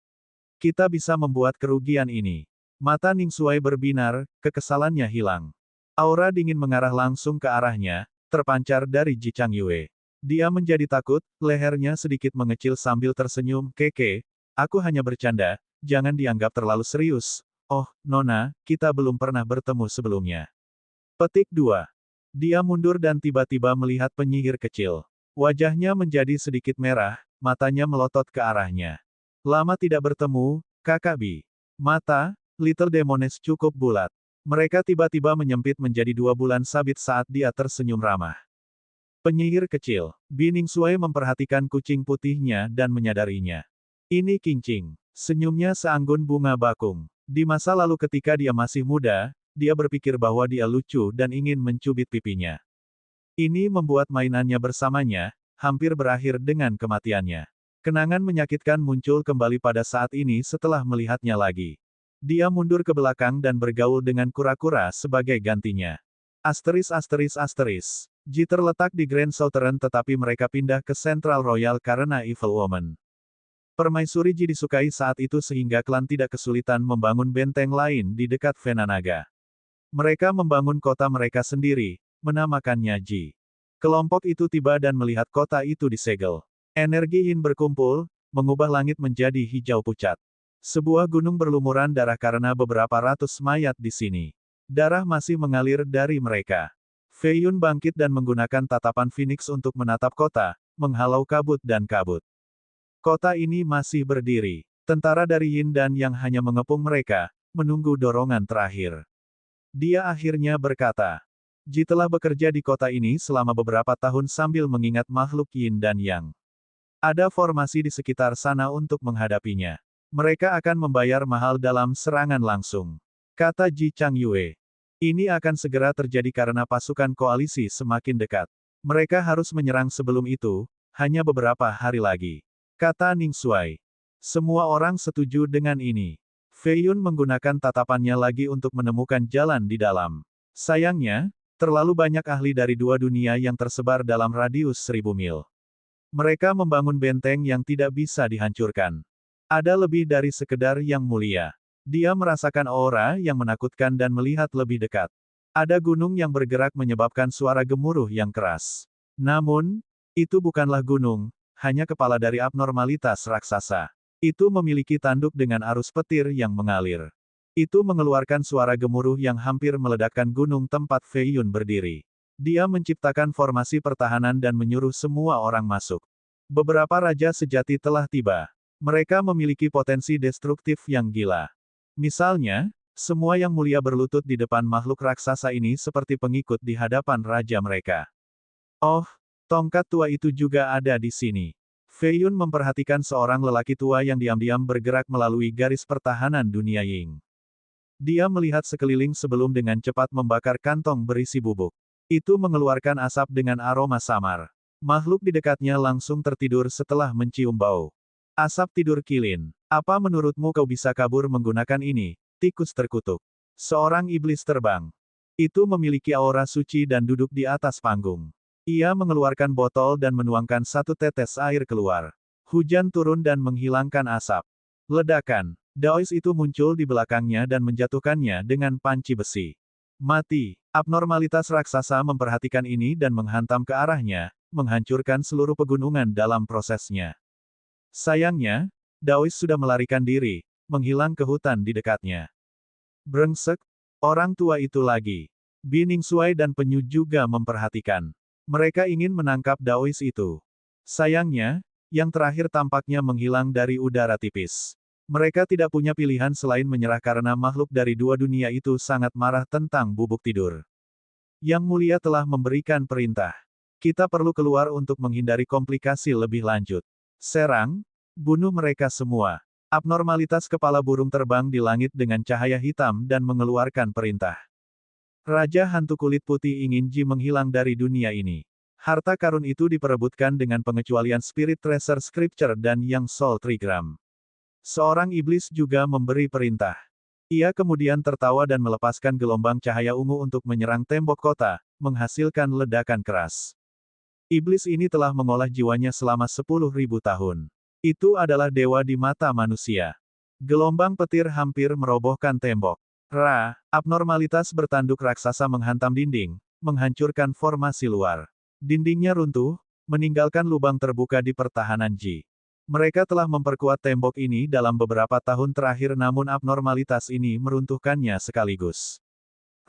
Kita bisa membuat kerugian ini. Mata Ning Shuai berbinar, kekesalannya hilang. Aura dingin mengarah langsung ke arahnya, terpancar dari Ji Changyue. Dia menjadi takut, lehernya sedikit mengecil sambil tersenyum, "Keke, aku hanya bercanda, jangan dianggap terlalu serius." "Oh, Nona, kita belum pernah bertemu sebelumnya." Petik 2. Dia mundur dan tiba-tiba melihat penyihir kecil. Wajahnya menjadi sedikit merah, matanya melotot ke arahnya. "Lama tidak bertemu, Kakak Bi." Mata Little Demones cukup bulat. Mereka tiba-tiba menyempit menjadi 2 bulan sabit saat dia tersenyum ramah. Penyihir kecil, Bi Ningsuai memperhatikan kucing putihnya dan menyadarinya. Ini Qingqing. Senyumnya seanggun bunga bakung. Di masa lalu ketika dia masih muda, dia berpikir bahwa dia lucu dan ingin mencubit pipinya. Ini membuat mainannya bersamanya, hampir berakhir dengan kematiannya. Kenangan menyakitkan muncul kembali pada saat ini setelah melihatnya lagi. Dia mundur ke belakang dan bergaul dengan kura-kura sebagai gantinya. *****. Ji terletak di Grand Southern tetapi mereka pindah ke Central Royal karena Evil Woman. Permaisuri Ji disukai saat itu sehingga klan tidak kesulitan membangun benteng lain di dekat Venanaga. Mereka membangun kota mereka sendiri, menamakannya Ji. Kelompok itu tiba dan melihat kota itu disegel. Energi Yin berkumpul, mengubah langit menjadi hijau pucat. Sebuah gunung berlumuran darah karena beberapa ratus mayat di sini. Darah masih mengalir dari mereka. Feiyun bangkit dan menggunakan tatapan Phoenix untuk menatap kota, menghalau kabut dan kabut. Kota ini masih berdiri. Tentara dari Yin dan Yang hanya mengepung mereka, menunggu dorongan terakhir. Dia akhirnya berkata, Ji telah bekerja di kota ini selama beberapa tahun sambil mengingat makhluk Yin dan Yang. Ada formasi di sekitar sana untuk menghadapinya. Mereka akan membayar mahal dalam serangan langsung. Kata Ji Changyue. Ini akan segera terjadi karena pasukan koalisi semakin dekat. Mereka harus menyerang sebelum itu, hanya beberapa hari lagi. Kata Ning Shuai. Semua orang setuju dengan ini. Feiyun menggunakan tatapannya lagi untuk menemukan jalan di dalam. Sayangnya, terlalu banyak ahli dari 2 dunia yang tersebar dalam radius 1000 mil. Mereka membangun benteng yang tidak bisa dihancurkan. Ada lebih dari sekedar yang mulia. Dia merasakan aura yang menakutkan dan melihat lebih dekat. Ada gunung yang bergerak menyebabkan suara gemuruh yang keras. Namun, itu bukanlah gunung, hanya kepala dari abnormalitas raksasa. Itu memiliki tanduk dengan arus petir yang mengalir. Itu mengeluarkan suara gemuruh yang hampir meledakkan gunung tempat Feiyun berdiri. Dia menciptakan formasi pertahanan dan menyuruh semua orang masuk. Beberapa raja sejati telah tiba. Mereka memiliki potensi destruktif yang gila. Misalnya, semua yang mulia berlutut di depan makhluk raksasa ini seperti pengikut di hadapan raja mereka. Oh, tongkat tua itu juga ada di sini. Feiyun memperhatikan seorang lelaki tua yang diam-diam bergerak melalui garis pertahanan dunia Ying. Dia melihat sekeliling sebelum dengan cepat membakar kantong berisi bubuk. Itu mengeluarkan asap dengan aroma samar. Makhluk di dekatnya langsung tertidur setelah mencium bau. Asap tidur kilin. Apa menurutmu kau bisa kabur menggunakan ini? Tikus terkutuk. Seorang iblis terbang. Itu memiliki aura suci dan duduk di atas panggung. Ia mengeluarkan botol dan menuangkan satu tetes air keluar. Hujan turun dan menghilangkan asap. Ledakan. Daois itu muncul di belakangnya dan menjatuhkannya dengan panci besi. Mati. Abnormalitas raksasa memperhatikan ini dan menghantam ke arahnya, menghancurkan seluruh pegunungan dalam prosesnya. Sayangnya, Daois sudah melarikan diri, menghilang ke hutan di dekatnya. Brengsek, orang tua itu lagi. Bining Suai dan Penyu juga memperhatikan. Mereka ingin menangkap Daois itu. Sayangnya, yang terakhir tampaknya menghilang dari udara tipis. Mereka tidak punya pilihan selain menyerah karena makhluk dari dua dunia itu sangat marah tentang bubuk tidur. Yang Mulia telah memberikan perintah. Kita perlu keluar untuk menghindari komplikasi lebih lanjut. Serang, bunuh mereka semua. Abnormalitas kepala burung terbang di langit dengan cahaya hitam dan mengeluarkan perintah. Raja hantu kulit putih ingin Ji menghilang dari dunia ini. Harta karun itu diperebutkan dengan pengecualian Spirit Treasure Scripture dan Yang Soul Trigram. Seorang iblis juga memberi perintah. Ia kemudian tertawa dan melepaskan gelombang cahaya ungu untuk menyerang tembok kota, menghasilkan ledakan keras. Iblis ini telah mengolah jiwanya selama 10.000 tahun. Itu adalah dewa di mata manusia. Gelombang petir hampir merobohkan tembok. Abnormalitas bertanduk raksasa menghantam dinding, menghancurkan formasi luar. Dindingnya runtuh, meninggalkan lubang terbuka di pertahanan Ji. Mereka telah memperkuat tembok ini dalam beberapa tahun terakhir namun abnormalitas ini meruntuhkannya sekaligus.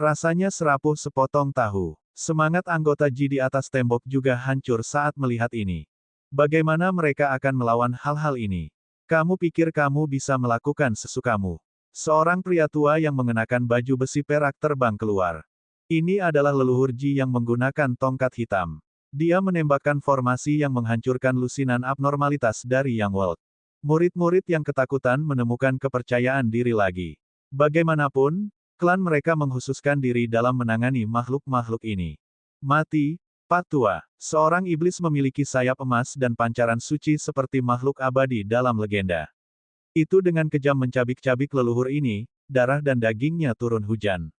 Rasanya serapuh sepotong tahu. Semangat anggota Ji di atas tembok juga hancur saat melihat ini. Bagaimana mereka akan melawan hal-hal ini? Kamu pikir kamu bisa melakukan sesukamu? Seorang pria tua yang mengenakan baju besi perak terbang keluar. Ini adalah leluhur Ji yang menggunakan tongkat hitam. Dia menembakkan formasi yang menghancurkan lusinan abnormalitas dari Yang World. Murid-murid yang ketakutan menemukan kepercayaan diri lagi. Bagaimanapun, klan mereka menghususkan diri dalam menangani makhluk-makhluk ini. Mati, Pak Tua. Seorang iblis memiliki sayap emas dan pancaran suci seperti makhluk abadi dalam legenda. Itu dengan kejam mencabik-cabik leluhur ini, darah dan dagingnya turun hujan.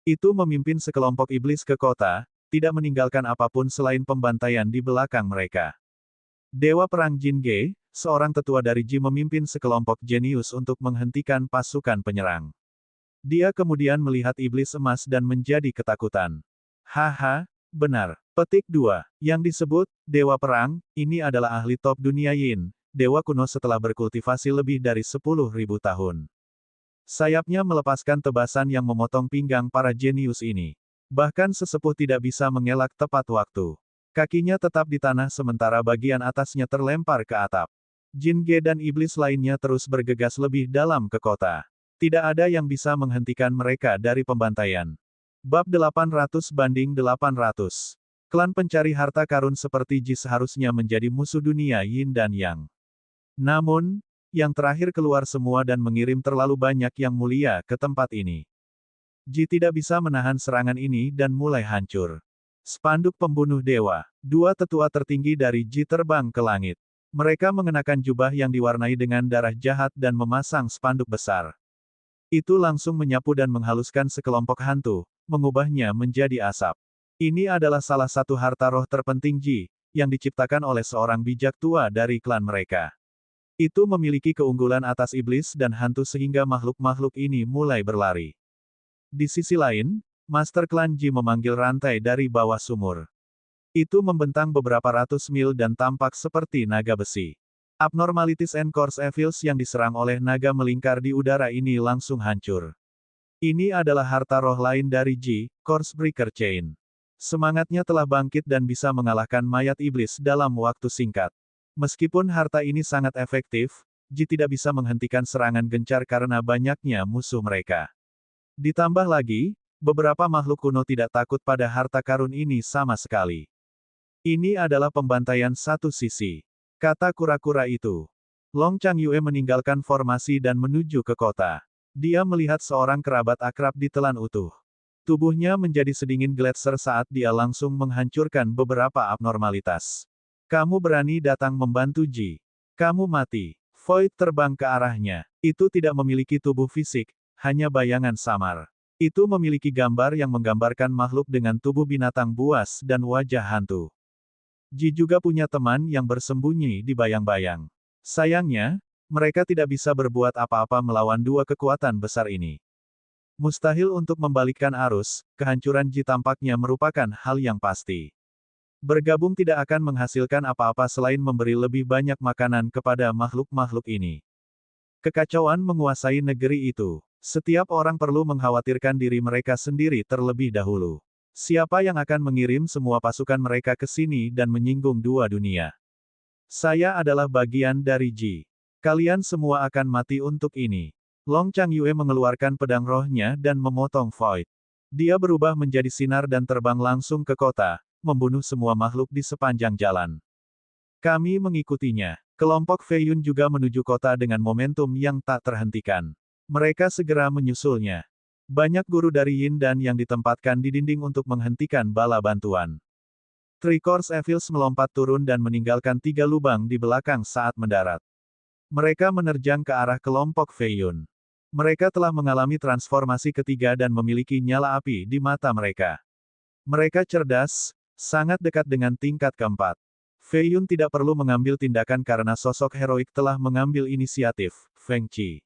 Itu memimpin sekelompok iblis ke kota, tidak meninggalkan apapun selain pembantaian di belakang mereka. Dewa Perang Jin Ge, seorang tetua dari Ji memimpin sekelompok jenius untuk menghentikan pasukan penyerang. Dia kemudian melihat iblis emas dan menjadi ketakutan. Haha, benar. Petik 2. Yang disebut, Dewa Perang, ini adalah ahli top dunia Yin, dewa kuno setelah berkultivasi lebih dari 10.000 tahun. Sayapnya melepaskan tebasan yang memotong pinggang para jenius ini. Bahkan sesepuh tidak bisa mengelak tepat waktu. Kakinya tetap di tanah sementara bagian atasnya terlempar ke atap. Jin Ge dan iblis lainnya terus bergegas lebih dalam ke kota. Tidak ada yang bisa menghentikan mereka dari pembantaian. Bab 800 banding 800. Klan pencari harta karun seperti Ji seharusnya menjadi musuh dunia Yin dan Yang. Namun, yang terakhir keluar semua dan mengirim terlalu banyak Yang Mulia ke tempat ini. Ji tidak bisa menahan serangan ini dan mulai hancur. Spanduk pembunuh dewa. Dua tetua tertinggi dari Ji terbang ke langit. Mereka mengenakan jubah yang diwarnai dengan darah jahat dan memasang spanduk besar. Itu langsung menyapu dan menghaluskan sekelompok hantu, mengubahnya menjadi asap. Ini adalah salah satu harta roh terpenting Ji, yang diciptakan oleh seorang bijak tua dari klan mereka. Itu memiliki keunggulan atas iblis dan hantu sehingga makhluk-makhluk ini mulai berlari. Di sisi lain, Master Klan Ji memanggil rantai dari bawah sumur. Itu membentang beberapa ratus mil dan tampak seperti naga besi. Abnormalities and Course Evils yang diserang oleh naga melingkar di udara ini langsung hancur. Ini adalah harta roh lain dari Ji, Course Breaker Chain. Semangatnya telah bangkit dan bisa mengalahkan mayat iblis dalam waktu singkat. Meskipun harta ini sangat efektif, Ji tidak bisa menghentikan serangan gencar karena banyaknya musuh mereka. Ditambah lagi, beberapa makhluk kuno tidak takut pada harta karun ini sama sekali. Ini adalah pembantaian satu sisi. Kata kura-kura itu. Long Changyue meninggalkan formasi dan menuju ke kota. Dia melihat seorang kerabat akrab ditelan utuh. Tubuhnya menjadi sedingin gletser saat dia langsung menghancurkan beberapa abnormalitas. Kamu berani datang membantu Ji. Kamu mati. Void terbang ke arahnya. Itu tidak memiliki tubuh fisik, hanya bayangan samar. Itu memiliki gambar yang menggambarkan makhluk dengan tubuh binatang buas dan wajah hantu. Ji juga punya teman yang bersembunyi di bayang-bayang. Sayangnya, mereka tidak bisa berbuat apa-apa melawan dua kekuatan besar ini. Mustahil untuk membalikkan arus, kehancuran Ji tampaknya merupakan hal yang pasti. Bergabung tidak akan menghasilkan apa-apa selain memberi lebih banyak makanan kepada makhluk-makhluk ini. Kekacauan menguasai negeri itu. Setiap orang perlu mengkhawatirkan diri mereka sendiri terlebih dahulu. Siapa yang akan mengirim semua pasukan mereka ke sini dan menyinggung dua dunia? Saya adalah bagian dari Ji. Kalian semua akan mati untuk ini. Long Changyue mengeluarkan pedang rohnya dan memotong Void. Dia berubah menjadi sinar dan terbang langsung ke kota, membunuh semua makhluk di sepanjang jalan. Kami mengikutinya. Kelompok Fei Yun juga menuju kota dengan momentum yang tak terhentikan. Mereka segera menyusulnya. Banyak guru dari Yin Dan yang ditempatkan di dinding untuk menghentikan bala bantuan. Tricorps Evils melompat turun dan meninggalkan 3 lubang di belakang saat mendarat. Mereka menerjang ke arah kelompok Fei Yun. Mereka telah mengalami transformasi ketiga dan memiliki nyala api di mata mereka. Mereka cerdas, sangat dekat dengan tingkat keempat. Fei Yun tidak perlu mengambil tindakan karena sosok heroik telah mengambil inisiatif, Feng Qi.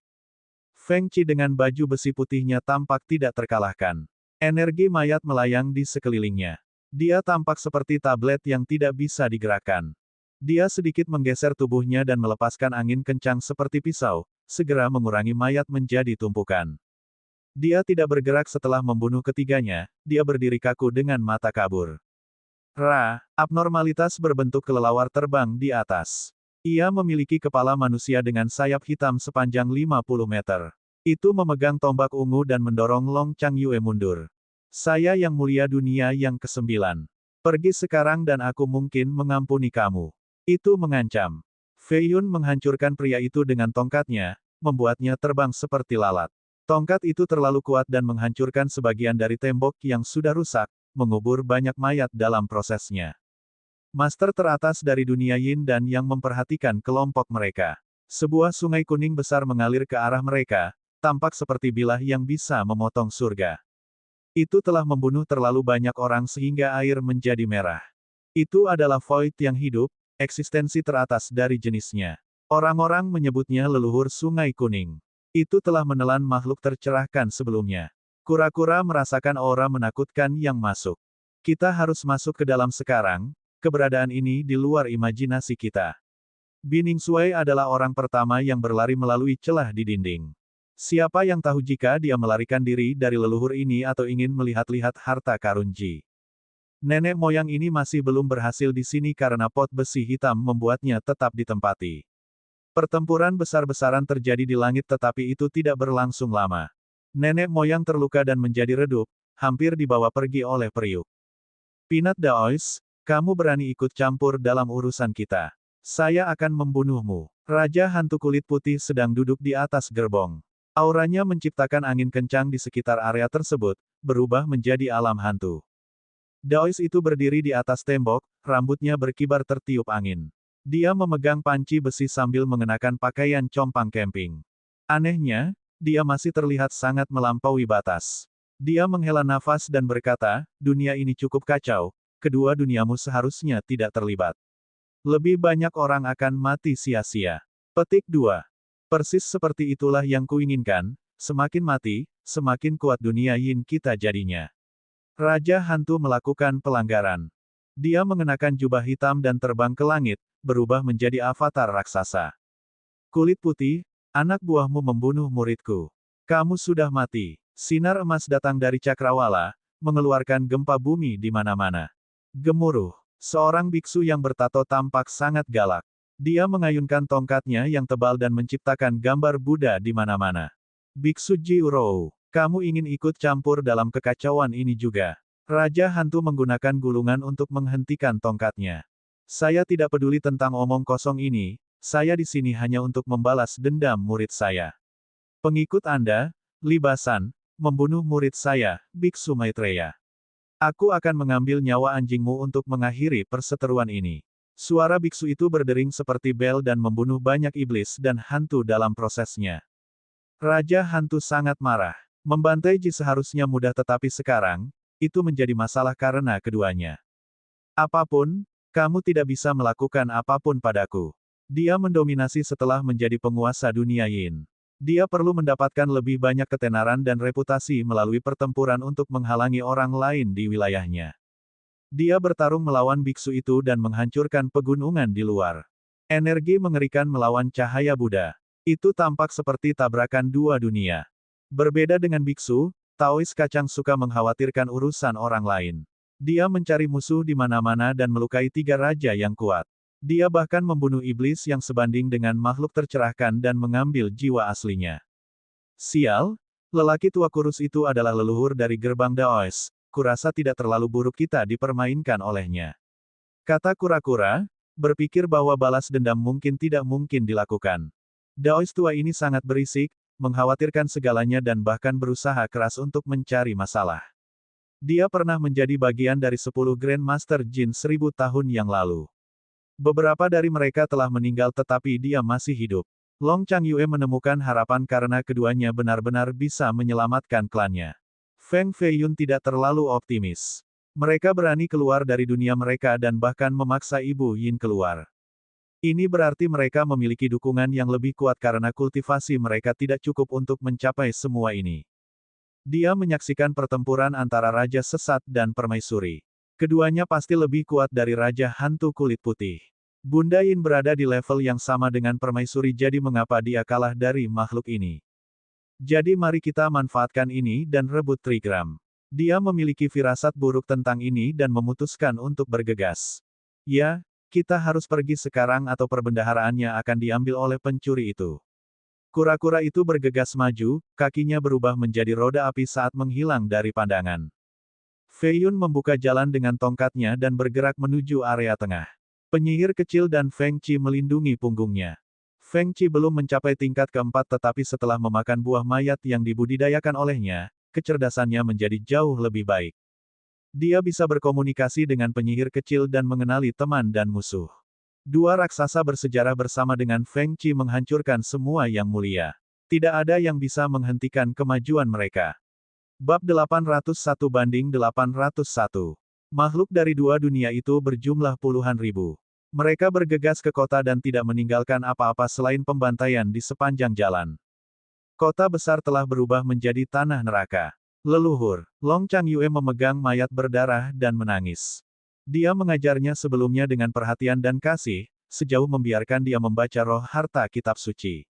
Feng Qi dengan baju besi putihnya tampak tidak terkalahkan. Energi mayat melayang di sekelilingnya. Dia tampak seperti tablet yang tidak bisa digerakkan. Dia sedikit menggeser tubuhnya dan melepaskan angin kencang seperti pisau, segera mengurangi mayat menjadi tumpukan. Dia tidak bergerak setelah membunuh ketiganya, dia berdiri kaku dengan mata kabur. Abnormalitas berbentuk kelelawar terbang di atas. Ia memiliki kepala manusia dengan sayap hitam sepanjang 50 meter. Itu memegang tombak ungu dan mendorong Long Changyue mundur. Saya yang mulia dunia yang ke-9. Pergi sekarang dan aku mungkin mengampuni kamu. Itu mengancam. Fei Yun menghancurkan pria itu dengan tongkatnya, membuatnya terbang seperti lalat. Tongkat itu terlalu kuat dan menghancurkan sebagian dari tembok yang sudah rusak, mengubur banyak mayat dalam prosesnya. Master teratas dari dunia Yin Dan yang memperhatikan kelompok mereka. Sebuah sungai kuning besar mengalir ke arah mereka, tampak seperti bilah yang bisa memotong surga. Itu telah membunuh terlalu banyak orang sehingga air menjadi merah. Itu adalah Void yang hidup, eksistensi teratas dari jenisnya. Orang-orang menyebutnya leluhur sungai kuning. Itu telah menelan makhluk tercerahkan sebelumnya. Kura-kura merasakan aura menakutkan yang masuk. Kita harus masuk ke dalam sekarang. Keberadaan ini di luar imajinasi kita. Bining Sui adalah orang pertama yang berlari melalui celah di dinding. Siapa yang tahu jika dia melarikan diri dari leluhur ini atau ingin melihat-lihat harta karun Ji. Nenek moyang ini masih belum berhasil di sini karena pot besi hitam membuatnya tetap ditempati. Pertempuran besar-besaran terjadi di langit tetapi itu tidak berlangsung lama. Nenek moyang terluka dan menjadi redup, hampir dibawa pergi oleh periuk. Peanut Daois, kamu berani ikut campur dalam urusan kita. Saya akan membunuhmu. Raja hantu kulit putih sedang duduk di atas gerbong. Auranya menciptakan angin kencang di sekitar area tersebut, berubah menjadi alam hantu. Daois itu berdiri di atas tembok, rambutnya berkibar tertiup angin. Dia memegang panci besi sambil mengenakan pakaian compang camping. Anehnya, dia masih terlihat sangat melampaui batas. Dia menghela nafas dan berkata, dunia ini cukup kacau, kedua duniamu seharusnya tidak terlibat. Lebih banyak orang akan mati sia-sia. Petik 2. Persis seperti itulah yang kuinginkan, semakin mati, semakin kuat dunia Yin kita jadinya. Raja hantu melakukan pelanggaran. Dia mengenakan jubah hitam dan terbang ke langit, berubah menjadi avatar raksasa. Kulit putih, anak buahmu membunuh muridku. Kamu sudah mati. Sinar emas datang dari cakrawala, mengeluarkan gempa bumi di mana-mana. Gemuruh. Seorang biksu yang bertato tampak sangat galak. Dia mengayunkan tongkatnya yang tebal dan menciptakan gambar Buddha di mana-mana. Biksu Ji Urou, kamu ingin ikut campur dalam kekacauan ini juga. Raja hantu menggunakan gulungan untuk menghentikan tongkatnya. Saya tidak peduli tentang omong kosong ini, saya di sini hanya untuk membalas dendam murid saya. Pengikut Anda, Libasan, membunuh murid saya, Biksu Maitreya. Aku akan mengambil nyawa anjingmu untuk mengakhiri perseteruan ini. Suara biksu itu berdering seperti bel dan membunuh banyak iblis dan hantu dalam prosesnya. Raja hantu sangat marah. Membantai Ji seharusnya mudah tetapi sekarang, itu menjadi masalah karena keduanya. Apapun, kamu tidak bisa melakukan apapun padaku. Dia mendominasi setelah menjadi penguasa dunia Yin. Dia perlu mendapatkan lebih banyak ketenaran dan reputasi melalui pertempuran untuk menghalangi orang lain di wilayahnya. Dia bertarung melawan biksu itu dan menghancurkan pegunungan di luar. Energi mengerikan melawan cahaya Buddha. Itu tampak seperti tabrakan dua dunia. Berbeda dengan biksu, Taois kacang suka mengkhawatirkan urusan orang lain. Dia mencari musuh di mana-mana dan melukai tiga raja yang kuat. Dia bahkan membunuh iblis yang sebanding dengan makhluk tercerahkan dan mengambil jiwa aslinya. Sial, lelaki tua kurus itu adalah leluhur dari gerbang Daois. Kurasa tidak terlalu buruk kita dipermainkan olehnya. Kata kura-kura, berpikir bahwa balas dendam mungkin tidak mungkin dilakukan. Daois tua ini sangat berisik, mengkhawatirkan segalanya dan bahkan berusaha keras untuk mencari masalah. Dia pernah menjadi bagian dari 10 Grandmaster Jin 1000 tahun yang lalu. Beberapa dari mereka telah meninggal tetapi dia masih hidup. Long Changyue menemukan harapan karena keduanya benar-benar bisa menyelamatkan klannya. Feng Feiyun tidak terlalu optimis. Mereka berani keluar dari dunia mereka dan bahkan memaksa Ibu Yin keluar. Ini berarti mereka memiliki dukungan yang lebih kuat karena kultivasi mereka tidak cukup untuk mencapai semua ini. Dia menyaksikan pertempuran antara Raja Sesat dan Permaisuri. Keduanya pasti lebih kuat dari Raja Hantu Kulit Putih. Bunda Yin berada di level yang sama dengan Permaisuri jadi mengapa dia kalah dari makhluk ini? Jadi mari kita manfaatkan ini dan rebut Trigram. Dia memiliki firasat buruk tentang ini dan memutuskan untuk bergegas. Ya, kita harus pergi sekarang atau perbendaharaannya akan diambil oleh pencuri itu. Kura-kura itu bergegas maju, kakinya berubah menjadi roda api saat menghilang dari pandangan. Feiyun membuka jalan dengan tongkatnya dan bergerak menuju area tengah. Penyihir kecil dan Feng Qi melindungi punggungnya. Feng Qi belum mencapai tingkat keempat tetapi setelah memakan buah mayat yang dibudidayakan olehnya, kecerdasannya menjadi jauh lebih baik. Dia bisa berkomunikasi dengan penyihir kecil dan mengenali teman dan musuh. Dua raksasa bersejarah bersama dengan Feng Qi menghancurkan semua yang mulia. Tidak ada yang bisa menghentikan kemajuan mereka. Bab 801-801. Makhluk dari dua dunia itu berjumlah puluhan ribu. Mereka bergegas ke kota dan tidak meninggalkan apa-apa selain pembantaian di sepanjang jalan. Kota besar telah berubah menjadi tanah neraka. Leluhur, Long Changyue memegang mayat berdarah dan menangis. Dia mengajarnya sebelumnya dengan perhatian dan kasih, sejauh membiarkan dia membaca roh harta kitab suci.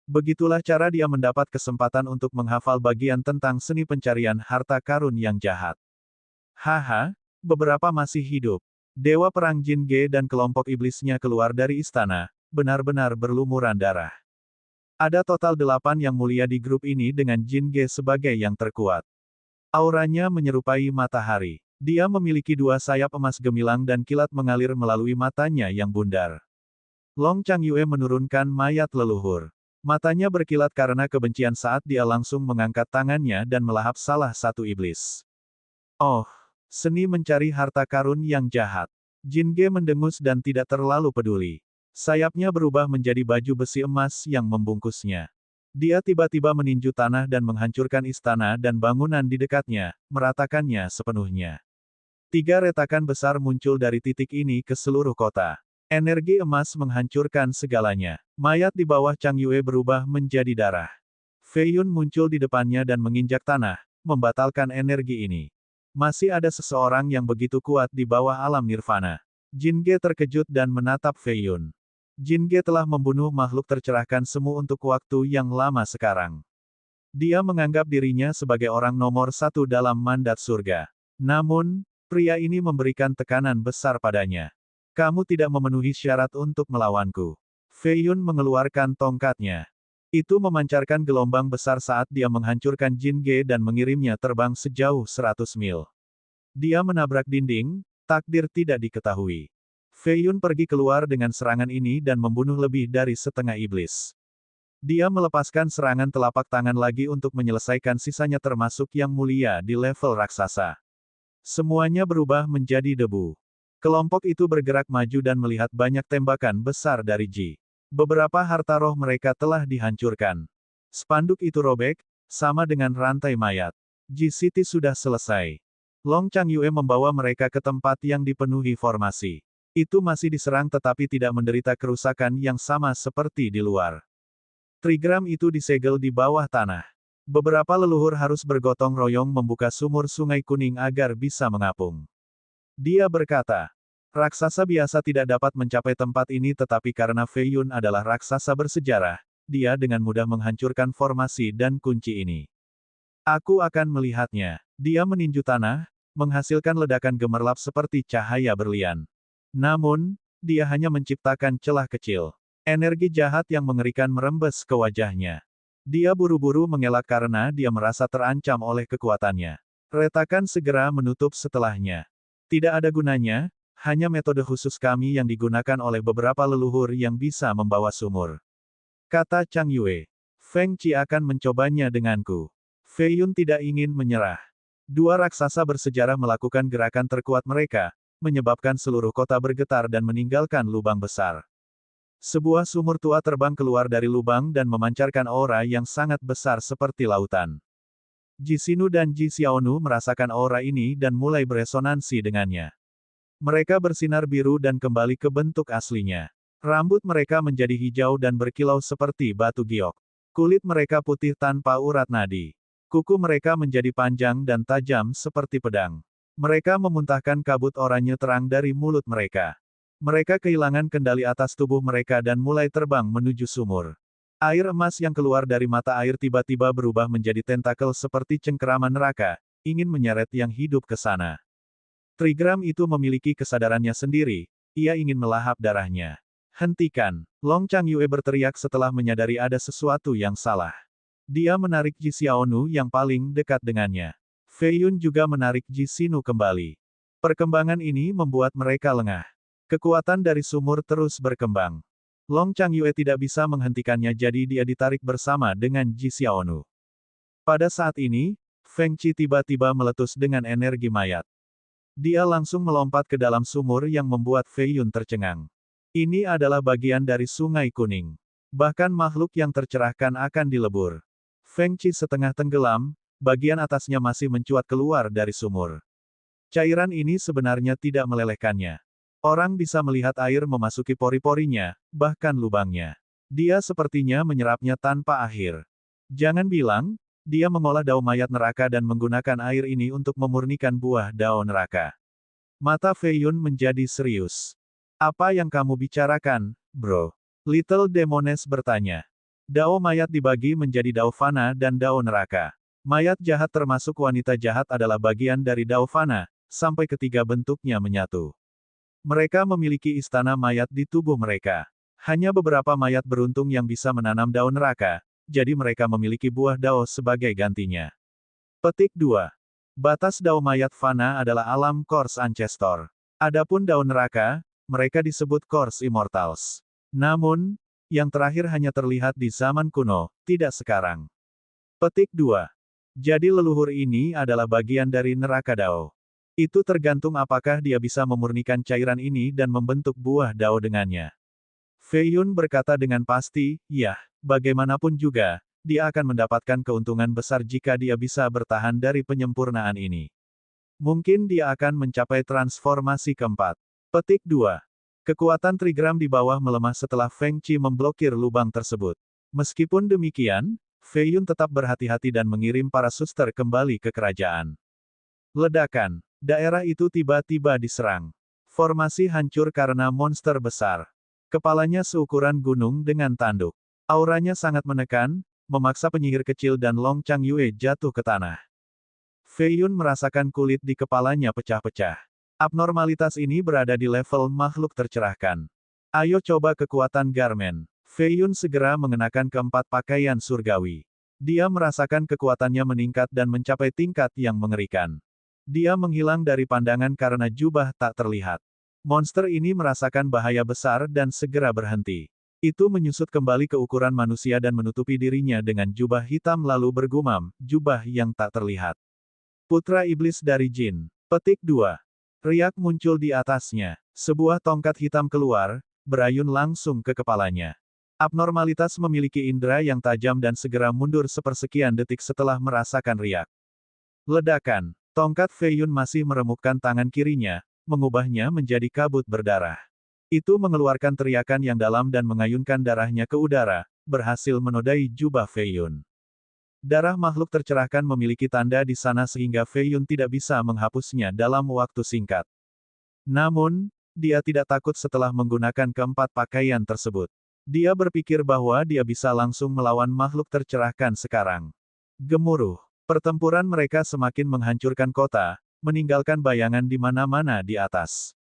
Begitulah cara dia mendapat kesempatan untuk menghafal bagian tentang seni pencarian harta karun yang jahat. Haha, beberapa masih hidup. Dewa Perang Jin Ge dan kelompok iblisnya keluar dari istana, benar-benar berlumuran darah. Ada total 8 yang mulia di grup ini dengan Jin Ge sebagai yang terkuat. Auranya menyerupai matahari. Dia memiliki dua sayap emas gemilang dan kilat mengalir melalui matanya yang bundar. Long Changyue menurunkan mayat leluhur. Matanya berkilat karena kebencian saat dia langsung mengangkat tangannya dan melahap salah satu iblis. Oh! Seni mencari harta karun yang jahat. Jin Ge mendengus dan tidak terlalu peduli. Sayapnya berubah menjadi baju besi emas yang membungkusnya. Dia tiba-tiba meninju tanah dan menghancurkan istana dan bangunan di dekatnya, meratakannya sepenuhnya. 3 retakan besar muncul dari titik ini ke seluruh kota. Energi emas menghancurkan segalanya. Mayat di bawah Changyue berubah menjadi darah. Feiyun muncul di depannya dan menginjak tanah, membatalkan energi ini. Masih ada seseorang yang begitu kuat di bawah alam nirvana. Jin Ge terkejut dan menatap Feiyun. Jin Ge telah membunuh makhluk tercerahkan semu untuk waktu yang lama sekarang. Dia menganggap dirinya sebagai orang nomor 1 dalam mandat surga. Namun, pria ini memberikan tekanan besar padanya. Kamu tidak memenuhi syarat untuk melawanku. Feiyun mengeluarkan tongkatnya. Itu memancarkan gelombang besar saat dia menghancurkan Jin Ge dan mengirimnya terbang sejauh 100 mil. Dia menabrak dinding, takdir tidak diketahui. Feiyun pergi keluar dengan serangan ini dan membunuh lebih dari setengah iblis. Dia melepaskan serangan telapak tangan lagi untuk menyelesaikan sisanya termasuk yang mulia di level raksasa. Semuanya berubah menjadi debu. Kelompok itu bergerak maju dan melihat banyak tembakan besar dari Ji. Beberapa harta roh mereka telah dihancurkan. Spanduk itu robek, sama dengan rantai mayat. Ji City sudah selesai. Long Changyue membawa mereka ke tempat yang dipenuhi formasi. Itu masih diserang tetapi tidak menderita kerusakan yang sama seperti di luar. Trigram itu disegel di bawah tanah. Beberapa leluhur harus bergotong royong membuka sumur Sungai Kuning agar bisa mengapung. Dia berkata, raksasa biasa tidak dapat mencapai tempat ini tetapi karena Fei Yun adalah raksasa bersejarah, dia dengan mudah menghancurkan formasi dan kunci ini. Aku akan melihatnya. Dia meninju tanah, menghasilkan ledakan gemerlap seperti cahaya berlian. Namun, dia hanya menciptakan celah kecil. Energi jahat yang mengerikan merembes ke wajahnya. Dia buru-buru mengelak karena dia merasa terancam oleh kekuatannya. Retakan segera menutup setelahnya. Tidak ada gunanya, hanya metode khusus kami yang digunakan oleh beberapa leluhur yang bisa membawa sumur. Kata Chang Yue. Feng Qi akan mencobanya denganku. Fei Yun tidak ingin menyerah. Dua raksasa bersejarah melakukan gerakan terkuat mereka, menyebabkan seluruh kota bergetar dan meninggalkan lubang besar. Sebuah sumur tua terbang keluar dari lubang dan memancarkan aura yang sangat besar seperti lautan. Ji Xinu dan Ji Xiaonu merasakan aura ini dan mulai beresonansi dengannya. Mereka bersinar biru dan kembali ke bentuk aslinya. Rambut mereka menjadi hijau dan berkilau seperti batu giok. Kulit mereka putih tanpa urat nadi. Kuku mereka menjadi panjang dan tajam seperti pedang. Mereka memuntahkan kabut oranye terang dari mulut mereka. Mereka kehilangan kendali atas tubuh mereka dan mulai terbang menuju sumur. Air emas yang keluar dari mata air tiba-tiba berubah menjadi tentakel seperti cengkerama neraka, ingin menyeret yang hidup ke sana. Trigram itu memiliki kesadarannya sendiri, ia ingin melahap darahnya. Hentikan! Long Changyue berteriak setelah menyadari ada sesuatu yang salah. Dia menarik Ji Xiaonu yang paling dekat dengannya. Fei Yun juga menarik Ji Xinu kembali. Perkembangan ini membuat mereka lengah. Kekuatan dari sumur terus berkembang. Long Changyue tidak bisa menghentikannya jadi dia ditarik bersama dengan Ji Xiaonu. Pada saat ini, Feng Qi tiba-tiba meletus dengan energi mayat. Dia langsung melompat ke dalam sumur yang membuat Fei Yun tercengang. Ini adalah bagian dari Sungai Kuning. Bahkan makhluk yang tercerahkan akan dilebur. Feng Qi setengah tenggelam, bagian atasnya masih mencuat keluar dari sumur. Cairan ini sebenarnya tidak melelehkannya. Orang bisa melihat air memasuki pori-porinya, bahkan lubangnya. Dia sepertinya menyerapnya tanpa akhir. Jangan bilang, dia mengolah dao mayat neraka dan menggunakan air ini untuk memurnikan buah dao neraka. Mata Fei Yun menjadi serius. Apa yang kamu bicarakan, bro? Little Demoness bertanya. Dao mayat dibagi menjadi dao fana dan dao neraka. Mayat jahat termasuk wanita jahat adalah bagian dari dao fana, sampai ketiga bentuknya menyatu. Mereka memiliki istana mayat di tubuh mereka. Hanya beberapa mayat beruntung yang bisa menanam dao neraka, jadi mereka memiliki buah dao sebagai gantinya. Petik 2. Batas dao mayat fana adalah alam Corse Ancestor. Adapun dao neraka, mereka disebut Corse Immortals. Namun, yang terakhir hanya terlihat di zaman kuno, tidak sekarang. Petik 2. Jadi leluhur ini adalah bagian dari neraka dao. Itu tergantung apakah dia bisa memurnikan cairan ini dan membentuk buah dao dengannya. Fei Yun berkata dengan pasti, ya, bagaimanapun juga, dia akan mendapatkan keuntungan besar jika dia bisa bertahan dari penyempurnaan ini. Mungkin dia akan mencapai transformasi keempat. Petik 2. Kekuatan Trigram di bawah melemah setelah Feng Qi memblokir lubang tersebut. Meskipun demikian, Fei Yun tetap berhati-hati dan mengirim para suster kembali ke kerajaan. Ledakan. Daerah itu tiba-tiba diserang. Formasi hancur karena monster besar. Kepalanya seukuran gunung dengan tanduk. Auranya sangat menekan, memaksa penyihir kecil dan Long Changyue jatuh ke tanah. Fei Yun merasakan kulit di kepalanya pecah-pecah. Abnormalitas ini berada di level makhluk tercerahkan. Ayo coba kekuatan Garmen. Fei Yun segera mengenakan keempat pakaian surgawi. Dia merasakan kekuatannya meningkat dan mencapai tingkat yang mengerikan. Dia menghilang dari pandangan karena jubah tak terlihat. Monster ini merasakan bahaya besar dan segera berhenti. Itu menyusut kembali ke ukuran manusia dan menutupi dirinya dengan jubah hitam lalu bergumam, jubah yang tak terlihat. Putra Iblis dari Jin. Petik 2. Riak muncul di atasnya. Sebuah tongkat hitam keluar, berayun langsung ke kepalanya. Abnormalitas memiliki indera yang tajam dan segera mundur sepersekian detik setelah merasakan riak. Ledakan. Tongkat Fei Yun masih meremukkan tangan kirinya, mengubahnya menjadi kabut berdarah. Itu mengeluarkan teriakan yang dalam dan mengayunkan darahnya ke udara, berhasil menodai jubah Fei Yun. Darah makhluk tercerahkan memiliki tanda di sana sehingga Fei Yun tidak bisa menghapusnya dalam waktu singkat. Namun, dia tidak takut setelah menggunakan keempat pakaian tersebut. Dia berpikir bahwa dia bisa langsung melawan makhluk tercerahkan sekarang. Gemuruh. Pertempuran mereka semakin menghancurkan kota, meninggalkan bayangan di mana-mana di atas.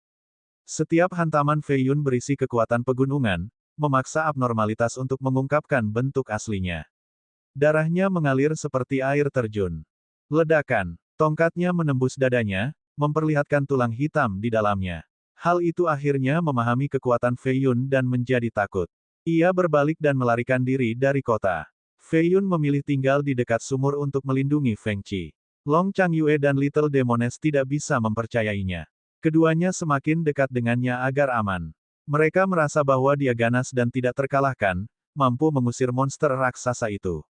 Setiap hantaman Fei Yun berisi kekuatan pegunungan, memaksa abnormalitas untuk mengungkapkan bentuk aslinya. Darahnya mengalir seperti air terjun. Ledakan. Tongkatnya menembus dadanya, memperlihatkan tulang hitam di dalamnya. Hal itu akhirnya memahami kekuatan Fei Yun dan menjadi takut. Ia berbalik dan melarikan diri dari kota. Fei Yun memilih tinggal di dekat sumur untuk melindungi Feng Qi. Long Changyue dan Little Demoness tidak bisa mempercayainya. Keduanya semakin dekat dengannya agar aman. Mereka merasa bahwa dia ganas dan tidak terkalahkan, mampu mengusir monster raksasa itu.